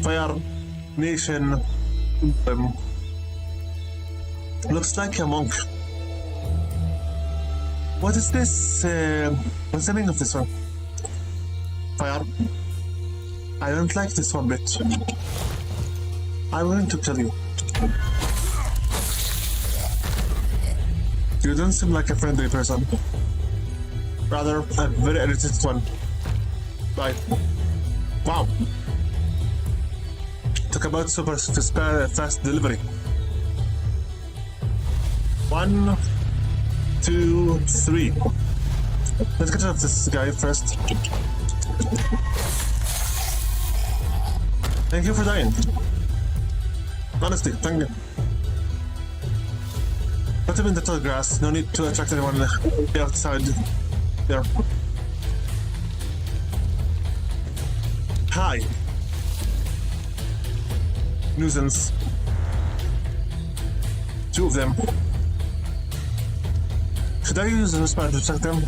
Fire Nation. Looks like a monk. What is this? What's the meaning of this one? Fire. I don't like this one bit. I'm going to kill you. You don't seem like a friendly person. Rather, a very irritated one. Bye. Wow. Talk about super fast delivery. 1, 2, 3. Let's get rid of this guy first. Thank you for dying. Honestly, thank you. Put him in the tall grass. No need to attract anyone outside. There. Hi. Nuisance. 2 of them. Should I use the whisper to attack them?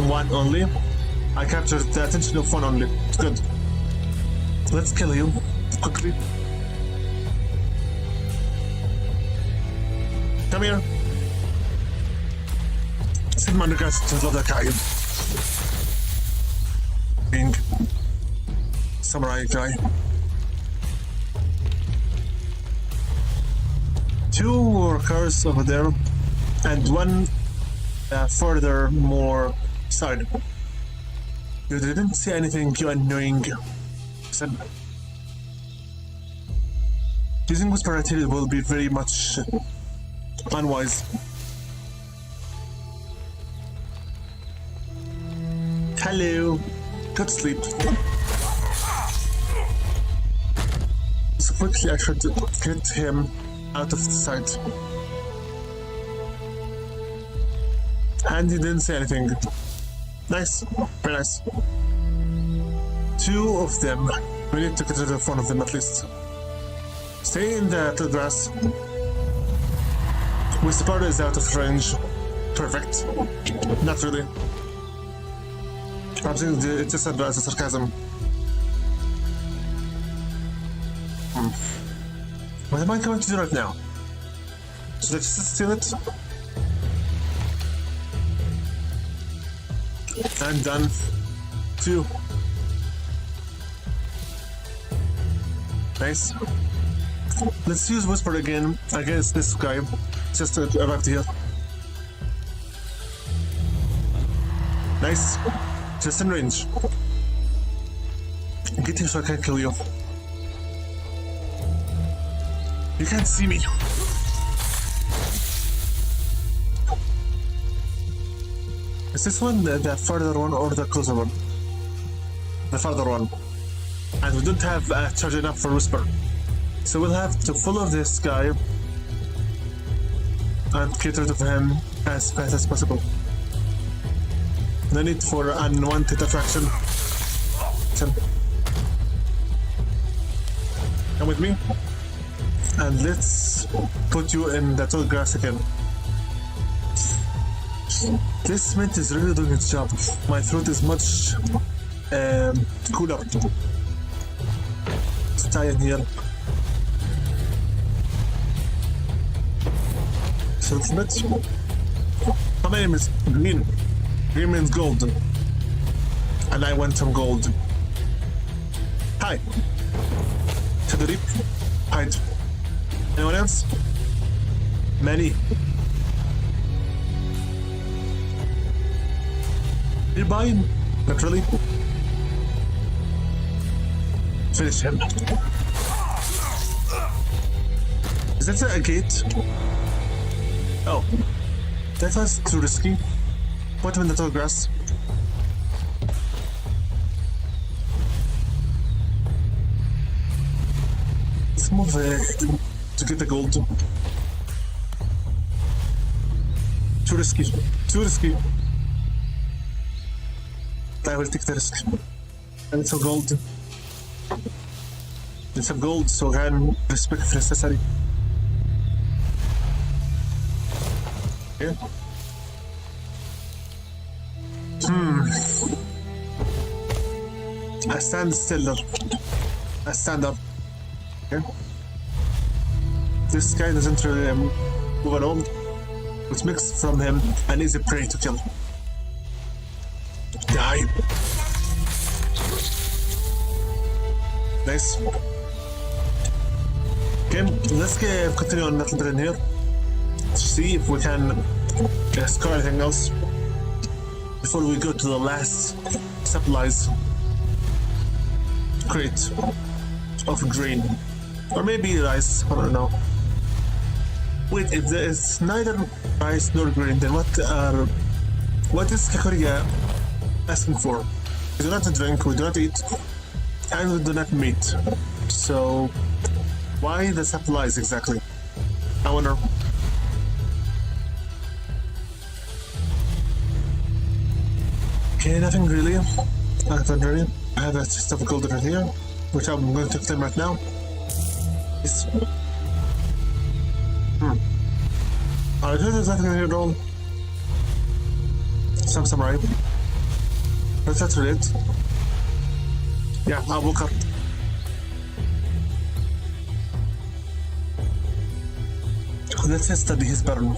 One only. I captured the attention of 1 only. Good. Let's kill you quickly. Come here. Send my regards to the other guy. Being samurai guy. 2 workers over there, and 1 further more side. You didn't see anything, you annoying. Listen. Using whisper artillery will be very much unwise. Hello. Go to sleep. So quickly I should get him out of the sight. And he didn't say anything. Nice. Very nice. 2 of them. We need to get rid of 1 of them at least. Stay in the tall grass. Whisper is out of range. Perfect. Not really. I'm saying it's just as a sarcasm. What am I going to do right now? Should I just steal it? I'm done. 2. Nice. Let's use Whisper again against this guy. Just arrived here. Nice. Just in range. Get here so I can kill you. You can't see me. Is this one the further one or the closer one? The further one. And we don't have charge enough for Whisper. So we'll have to follow this guy and get rid of him as fast as possible. No need for unwanted attraction. Come with me. And let's put you in the tall grass again. This mint is really doing its job. My throat is much cooler. Let's tie in here. So let's. My name is Green. Green means gold. And I want some gold. Hi. To the deep. Hide. Anyone else? Many. Nearby? Not really. Finish him. Is that a gate? Oh. That was too risky. Put him in the tall grass. move to get the gold. Too risky. Too risky. I will take the risk. And it's a gold. It's a gold, so I can respect the necessary. Okay. I stand still. I stand up. Okay. This guy doesn't really move at all, which makes from him an easy prey to kill. Die. Nice. Okay, let's continue on nothing in here to see if we can score anything else before we go to the last supplies crate of grain, or maybe rice. I don't know. Wait, if there is neither rice nor grain, then what is Kakoria asking for? We do not drink, we do not eat, and we do not meet. So why the supplies exactly? I wonder. Okay, nothing really. Nothing really. I have a chest of gold right here, which I'm going to claim right now. Yes. Alright, there's nothing in here at all. Some samurai. But that's really it. Yeah, I'll woke up. Let's study his pattern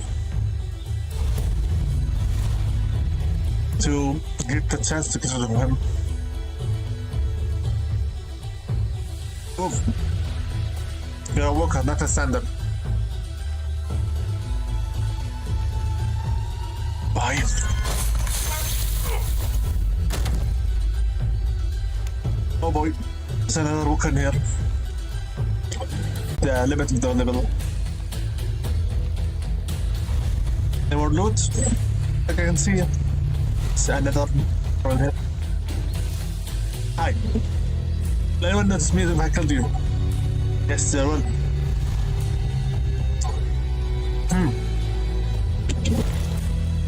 to get the chance to get rid of him. Move. You're a walker, not a stander. Bye. Oh boy, there's another walker in here. The limit of the level. Any more loot? Like I can see. It's another one here. Hi. Will anyone notice me if I killed you? Yes, there will.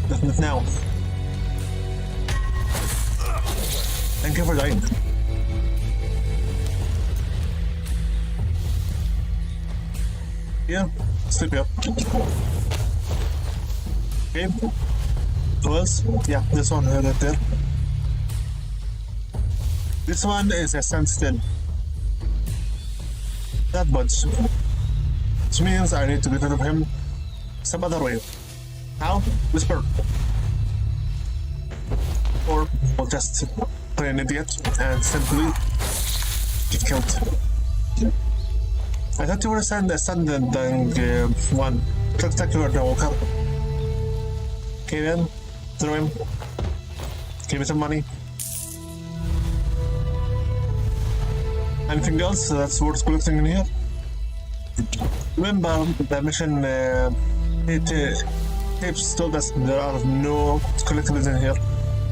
Not now. Thank you for dying. Yeah, sleep here. Okay. Who else? Yeah, this one right there. This one is a standstill. That much. Which means I need to get rid of him some other way. How? Whisper. Or I'll just play an idiot and simply get killed. I thought you were a standing one. Looks like you were the walker. Okay then, throw him. Give me some money. Anything else that's worth collecting in here? Remember the mission tapes told us there are no collectibles in here.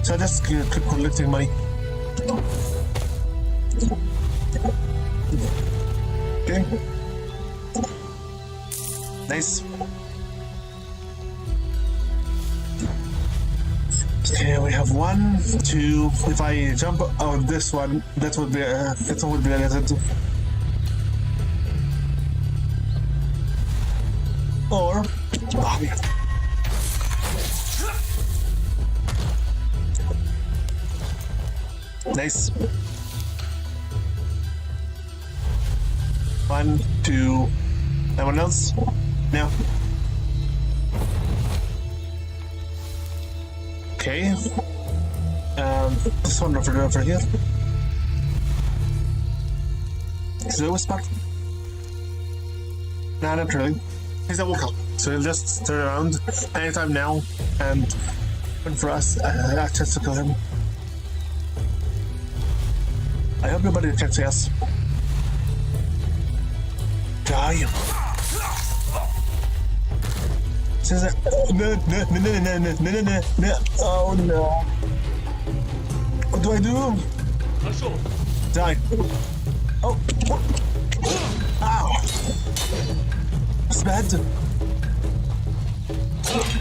So I just keep collecting money. Okay. Nice. Okay, we have 1, 2. If I jump on this one, that would be related. Or nice. 1, 2. Anyone else? No. Okay. This one over here. Is it a whisper? Nah, not really. He's a walker, so he'll just turn around anytime now and wait for us a chance to kill him. I hope nobody can see us. Die. Says that. No. Oh no. What do I do? Die. Oh. Ow. This is bad.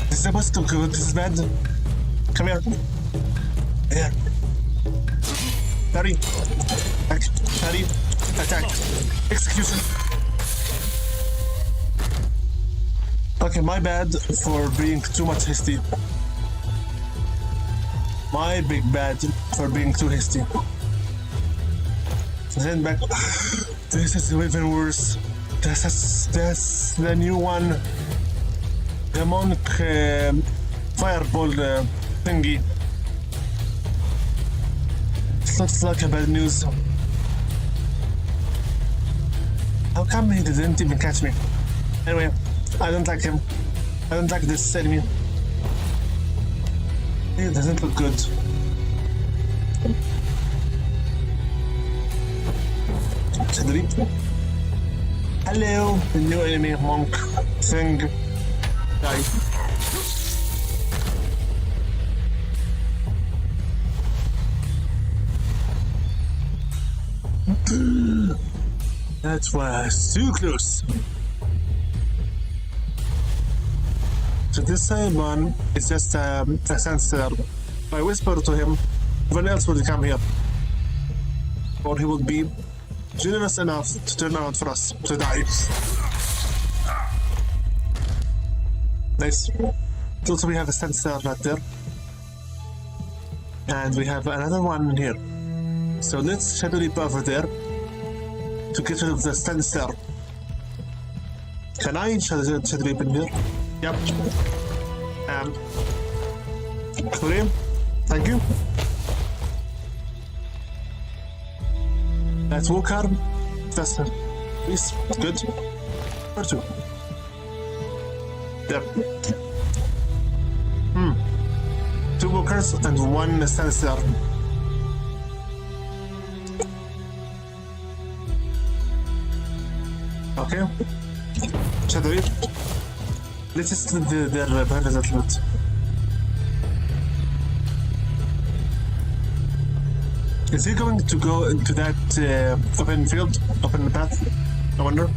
This is supposed to be good. This is bad. Come here. Here. Parry. Attack. Parry. Attack. Execution. Okay, my bad for being too much hasty. My big bad for being too hasty. Then back. This is even worse. That's the new one. The monk fireball thingy. It looks like a bad news. How come he didn't even catch me? Anyway, I don't like him. I don't like this enemy. It doesn't look good. Hello, the new enemy monk thing. Die. That was too close. So this one is just a sensor. If I whisper to him, everyone else will come here. Or he will be generous enough to turn around for us to die. Nice. Also, we have a sensor right there. And we have another one here. So let's shadow leap over there to get rid of the sensor. Can I shadow leap in here? Yep. Sorry. Thank you. Let's walk her. That's please. Good. Or two. Yep. Two walkers and one sensor. Okay. Shadow leap. Let's just their behind us a little bit. Is he going to go into that open field? Open path? I wonder.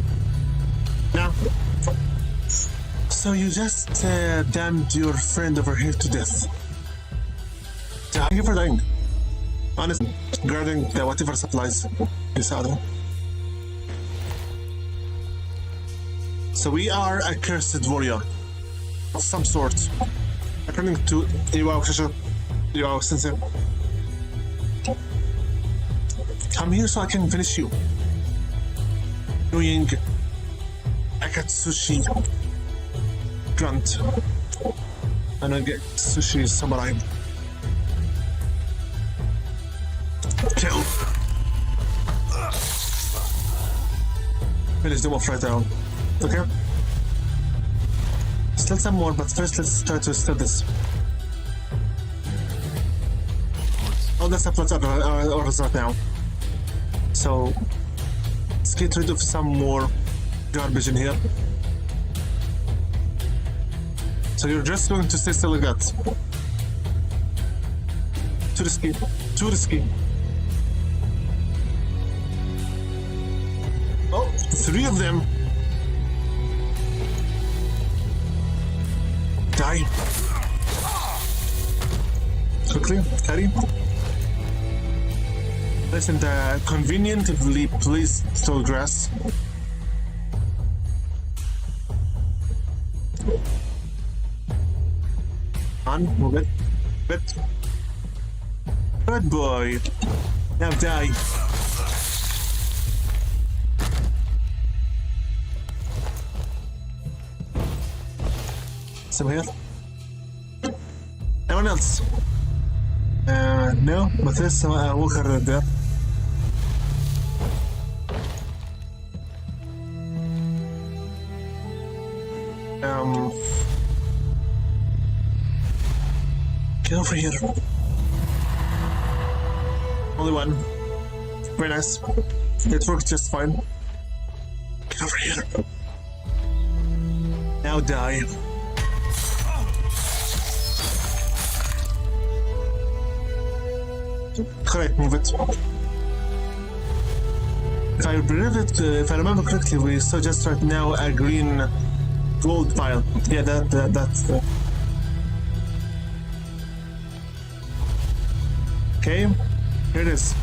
No. So you just damned your friend over here to death. Thank you for dying. Honestly, guarding the whatever supplies you saw there. So we are a cursed warrior of some sort. According to Iwao Sensei. Come here so I can finish you. Annoying Akatsushi grunt. And I get sushi samurai. Kill. Finish them off right now. Okay. Still some more, but first let's try to steal this. Oh, that's uploads orders right now. So let's get rid of some more garbage in here. So you're just going to stay still like that. Too risky. Too risky. Oh, 3 of them. Die. Quickly, carry. Listen, conveniently placed tall grass. On, move it. Good. Good boy. Now die. Some here. Anyone else? No, but there's some walker right there. Get over here. Only one. Very nice. It worked just fine. Get over here. Now die. Correct, move it. If I remember correctly, we saw just right now a green gold pile. Yeah, that's okay. Here it is.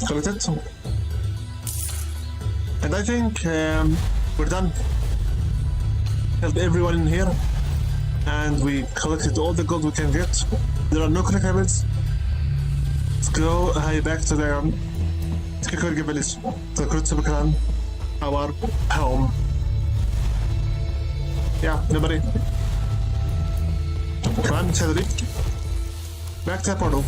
Collect it. And I think we're done. Helped everyone in here, and we collected all the gold we can get. There are no collectibles. Let's go back to the Kikori village, the Krutsuba clan, our home. Yeah, nobody. Come on, Cedric. Back to the portal.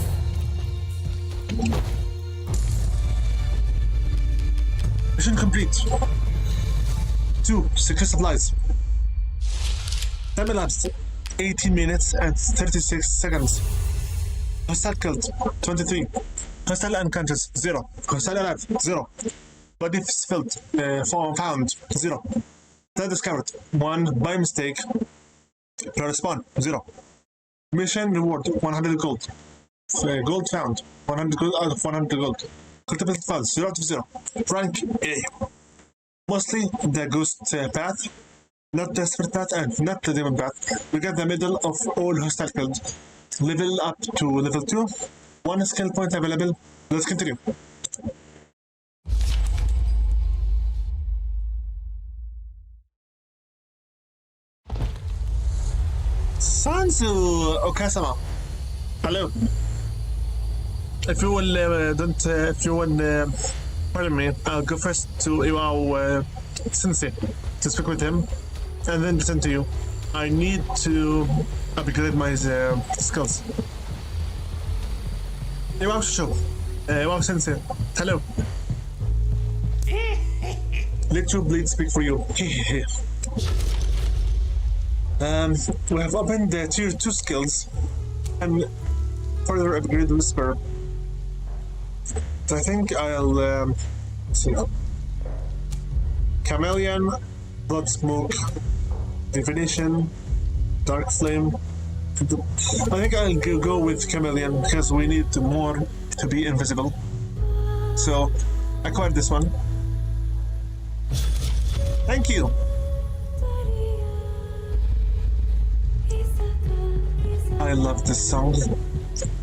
Mission complete. 2 secret supplies. Time elapsed 18 minutes and 36 seconds. Hostile killed 23. Hostile unconscious 0. Hostile alive 0. Body filled found 0. Third discovered 1 by mistake. Respawn 0. Mission reward 100 gold. Gold found 100 gold out of 100 gold. Collectible files 0 out of 0. Rank A. Mostly the ghost path, not the spirit path, and not the demon path. We get the middle of all hostile killed. Level up to level 2. 1 skill point available. Let's continue. Sanzu Okasama. Hello. If you will, pardon me, I'll go first to Iwao Sensei to speak with him, and then listen to you. I need to upgrade my skills. Iwao Shusho, Iwao Sensei, hello. Let your blade speak for you. We have opened the tier 2 skills and further upgrade Whisper. I think I'll see. Chameleon, Blood Smoke, Divination, Dark Flame. I think I'll go with Chameleon because we need more to be invisible. So, acquire this one. Thank you. I love this song.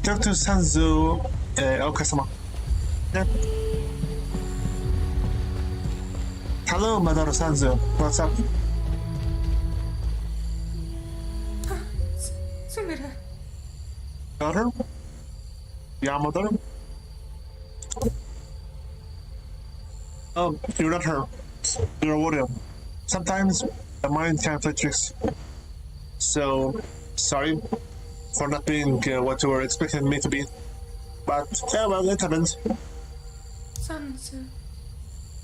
Talk to Sanzu Okasama. Yeah. Hello, Madara Sanzu. What's up? Daughter? Yeah, mother? Oh, you're not her. You're a warrior. Sometimes the mind can play tricks. So, sorry for not being what you were expecting me to be. But, yeah, well, it happens. Sanzu.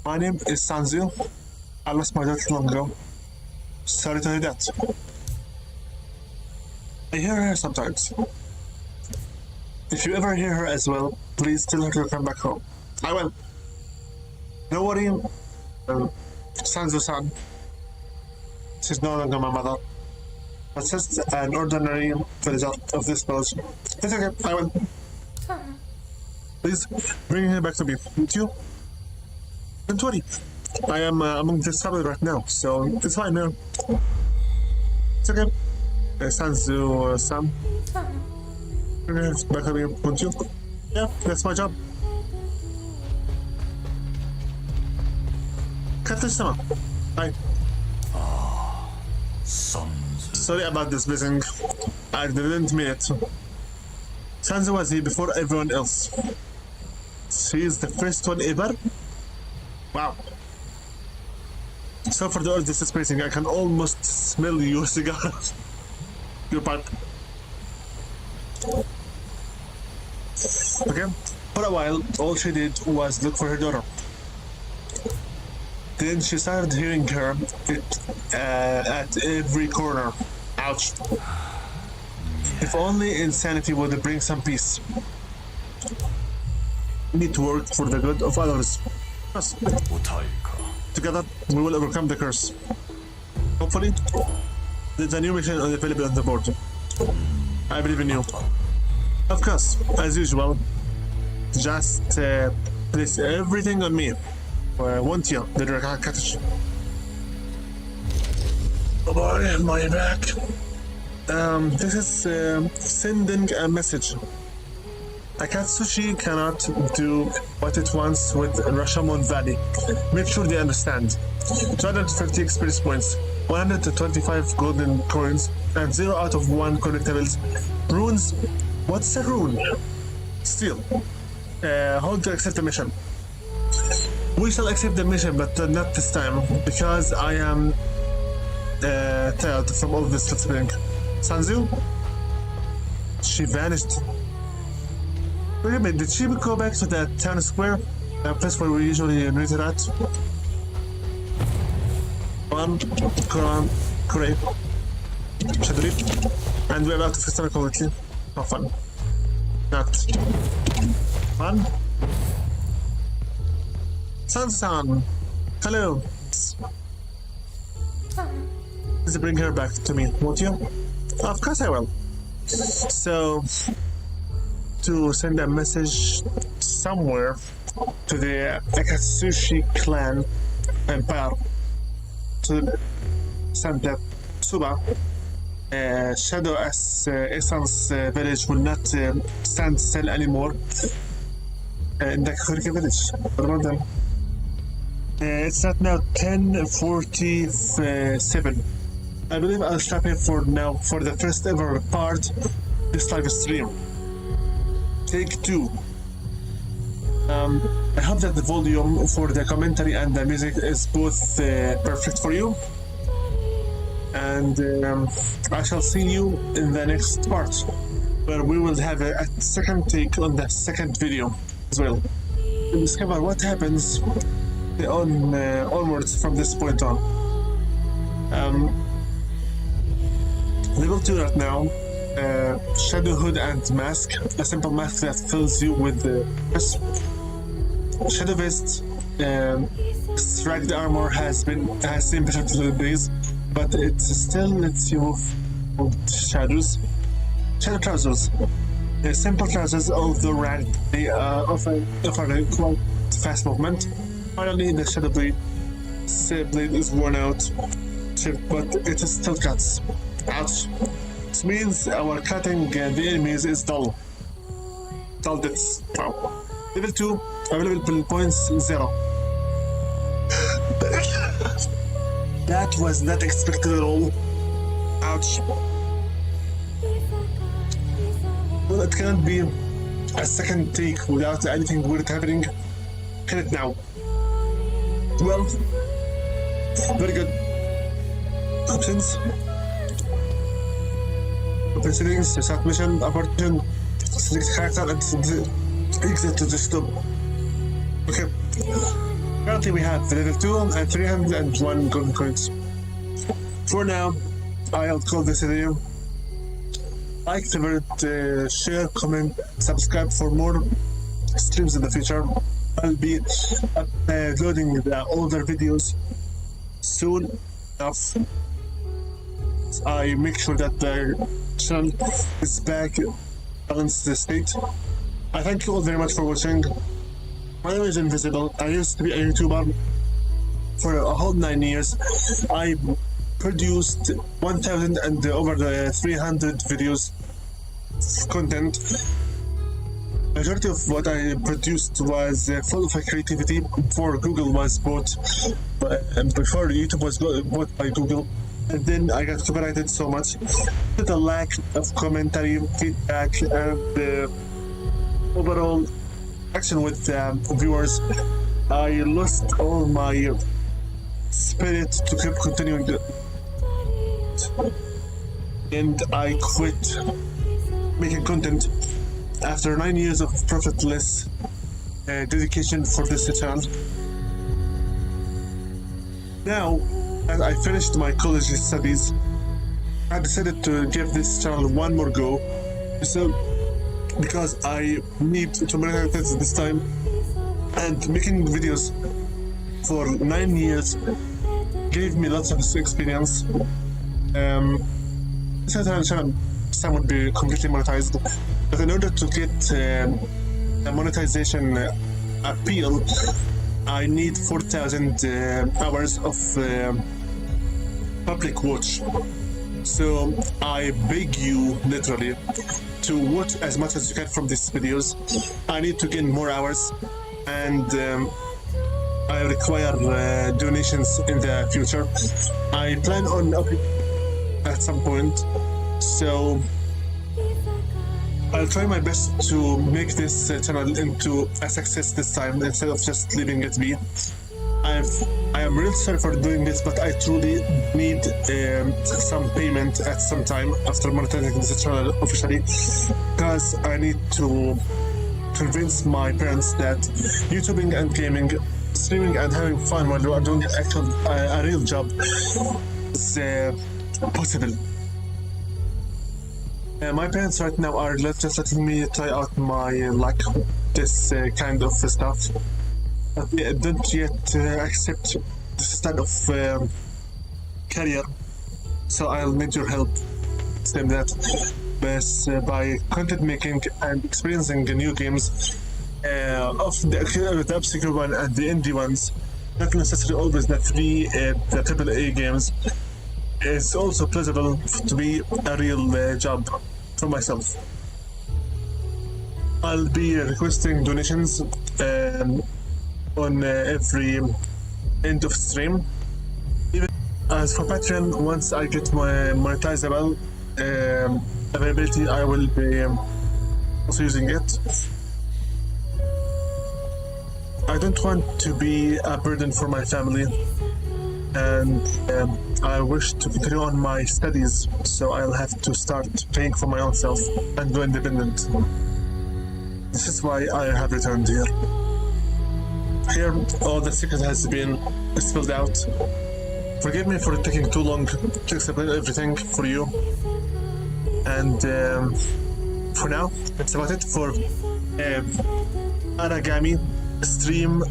My name is Sanzu. I lost my daughter long ago. Sorry to hear that. I hear her sometimes. If you ever hear her as well, please tell her to come back home. I will. Don't worry, Sanzu-san. She's no longer my mother. But just an ordinary villager of this village. It's okay, I will. Please bring her back to me. Thank you. Don't worry. I am among this family right now, so it's fine now. It's okay. Sanzu-san. Bring her back to me, won't you? Yeah, that's my job. Katashi-sama. Hi. Sorry about this missing. I didn't mean it. Sanzu was here before everyone else. She is the first one ever? Wow. So for the earth this is spacing, I can almost smell your cigar. Your pipe. Okay. For a while, all she did was look for her daughter. Then she started hearing her at every corner. Ouch. If only insanity would bring some peace. We need to work for the good of others. Yes. Together, we will overcome the curse. Hopefully, there's a new mission available on the board. I believe in you. Of course, as usual. just place everything on me. Won't you, the cottage? Oh boy, my back. This is sending a message. Akatsushi cannot do what it wants with Rashomon Valley. Make sure they understand. 250 experience points, 125 golden coins, and 0 out of 1 collectibles. Runes? What's a rune? Still. Hold to accept the mission. We shall accept the mission, but not this time, because I am tired from all this listening. Sanzu? She vanished. Wait a minute, did she go back to that town square? A place where we usually meet her at? One, Quran, Kure, Shadrip, and we're about to fist her quickly. How fun. Not fun. San-san, hello. Please bring her back to me, won't you? Of course I will. So, to send a message somewhere to the Akatsushi clan empire to send that Tsuba, Shadow as Essence village will not stand still anymore in the Kakurika village. What about them? It's not now 10:47. I believe I'll stop here for now for the first ever part this live stream. Take 2. I hope that the volume for the commentary and the music is both perfect for you. And I shall see you in the next part, where we will have a second take on the second video as well. To discover what happens onwards from this point on. Level 2 right now. Shadow Hood and Mask, a simple mask that fills you with Shadow Vest. Striped armor has seen better days, but it still lets you move shadows. Shadow trousers, simple trousers, although ragged, they offer a quite fast movement. Finally, the Shadow Blade is worn out, but it still cuts. Ouch. This means our cutting the enemies is dull. Dull deaths. Wow. Level 2, available points 0. That was not expected at all. Ouch. Well, it cannot be a second take without anything weird happening. Can it now? Well, very good. Options. Open settings, start mission, opportune, select character, and exit to the stop. Okay. Currently we have level 2 and 301 golden coins. For now, I'll call this video. Like, favorite, share, comment, subscribe for more streams in the future. I'll be uploading the older videos soon enough. I make sure that the channel is back, balanced the state. I thank you all very much for watching. My name is Invisible. I used to be a YouTuber for a whole 9 years. I produced 1,000 and over the 300 videos content. Majority of what I produced was full of creativity before Google was bought, before YouTube was bought by Google. And then I got copyrighted so much. With the lack of commentary, feedback, and overall action with viewers, I lost all my spirit to keep continuing it. And I quit making content after 9 years of profitless dedication for this channel. Now, as I finished my college studies, I decided to give this channel one more go. So, because I need to monetize this time, and making videos for 9 years gave me lots of experience. This channel would be completely monetized, but in order to get a monetization appeal, I need 4,000 hours of public watch. So I beg you, literally, to watch as much as you can from these videos. I need to gain more hours, and I require donations in the future. I plan on at some point, so I'll try my best to make this channel into a success this time instead of just leaving it be. I am really sorry for doing this, but I truly need some payment at some time after monetizing this channel officially, because I need to convince my parents that YouTubing and gaming, streaming and having fun while doing a real job is possible. My parents right now are just letting me try out my luck, this kind of stuff. But they don't yet accept this type of career, so I'll need your help. Same that, but by content making and experiencing new games of the obscure one and the indie ones, not necessarily always the the AAA games. It's also plausible to be a real job for myself. I'll be requesting donations on every end of stream. Even as for Patreon, once I get my monetizable availability, I will be also using it. I don't want to be a burden for my family, and I wish to continue on my studies, so I'll have to start paying for my own self and go independent. This is why I have returned here. Here, all the secret has been spilled out. Forgive me for taking too long to explain everything for you. And for now, that's about it for Aragami stream,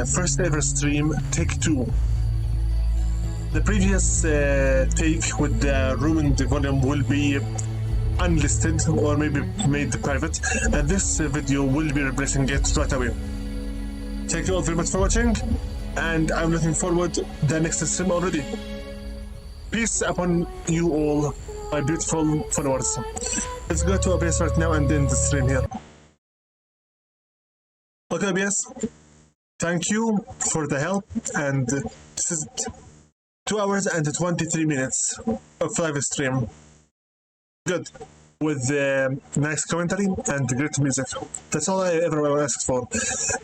first ever stream, take 2. The previous take with the ruined volume will be unlisted or maybe made private, and this video will be replacing it right away. Thank you all very much for watching, and I'm looking forward to the next stream already. Peace upon you all, my beautiful followers. Let's go to OBS right now and end the stream here. Okay, OBS, thank you for the help, and this is 2 hours and 23 minutes of live stream. Good. With nice commentary and great music. That's all I ever asked for.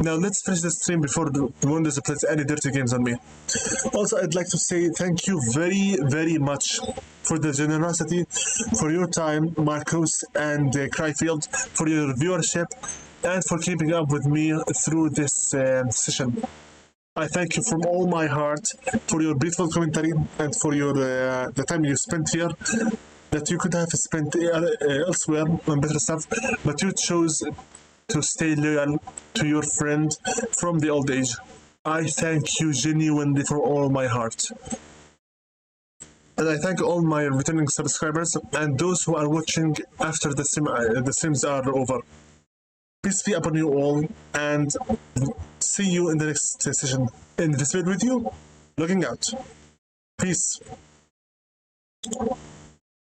Now let's finish the stream before the Windows plays any dirty games on me. Also, I'd like to say thank you very, very much for the generosity, for your time, Marcos and Cryfield, for your viewership, and for keeping up with me through this session. I thank you from all my heart for your beautiful commentary and for your the time you spent here, that you could have spent elsewhere on better stuff, but you chose to stay loyal to your friend from the old age. I thank you genuinely from all my heart. And I thank all my returning subscribers and those who are watching after the streams are over. Peace be upon you all, and see you in the next session. In this video with you, logging out. Peace.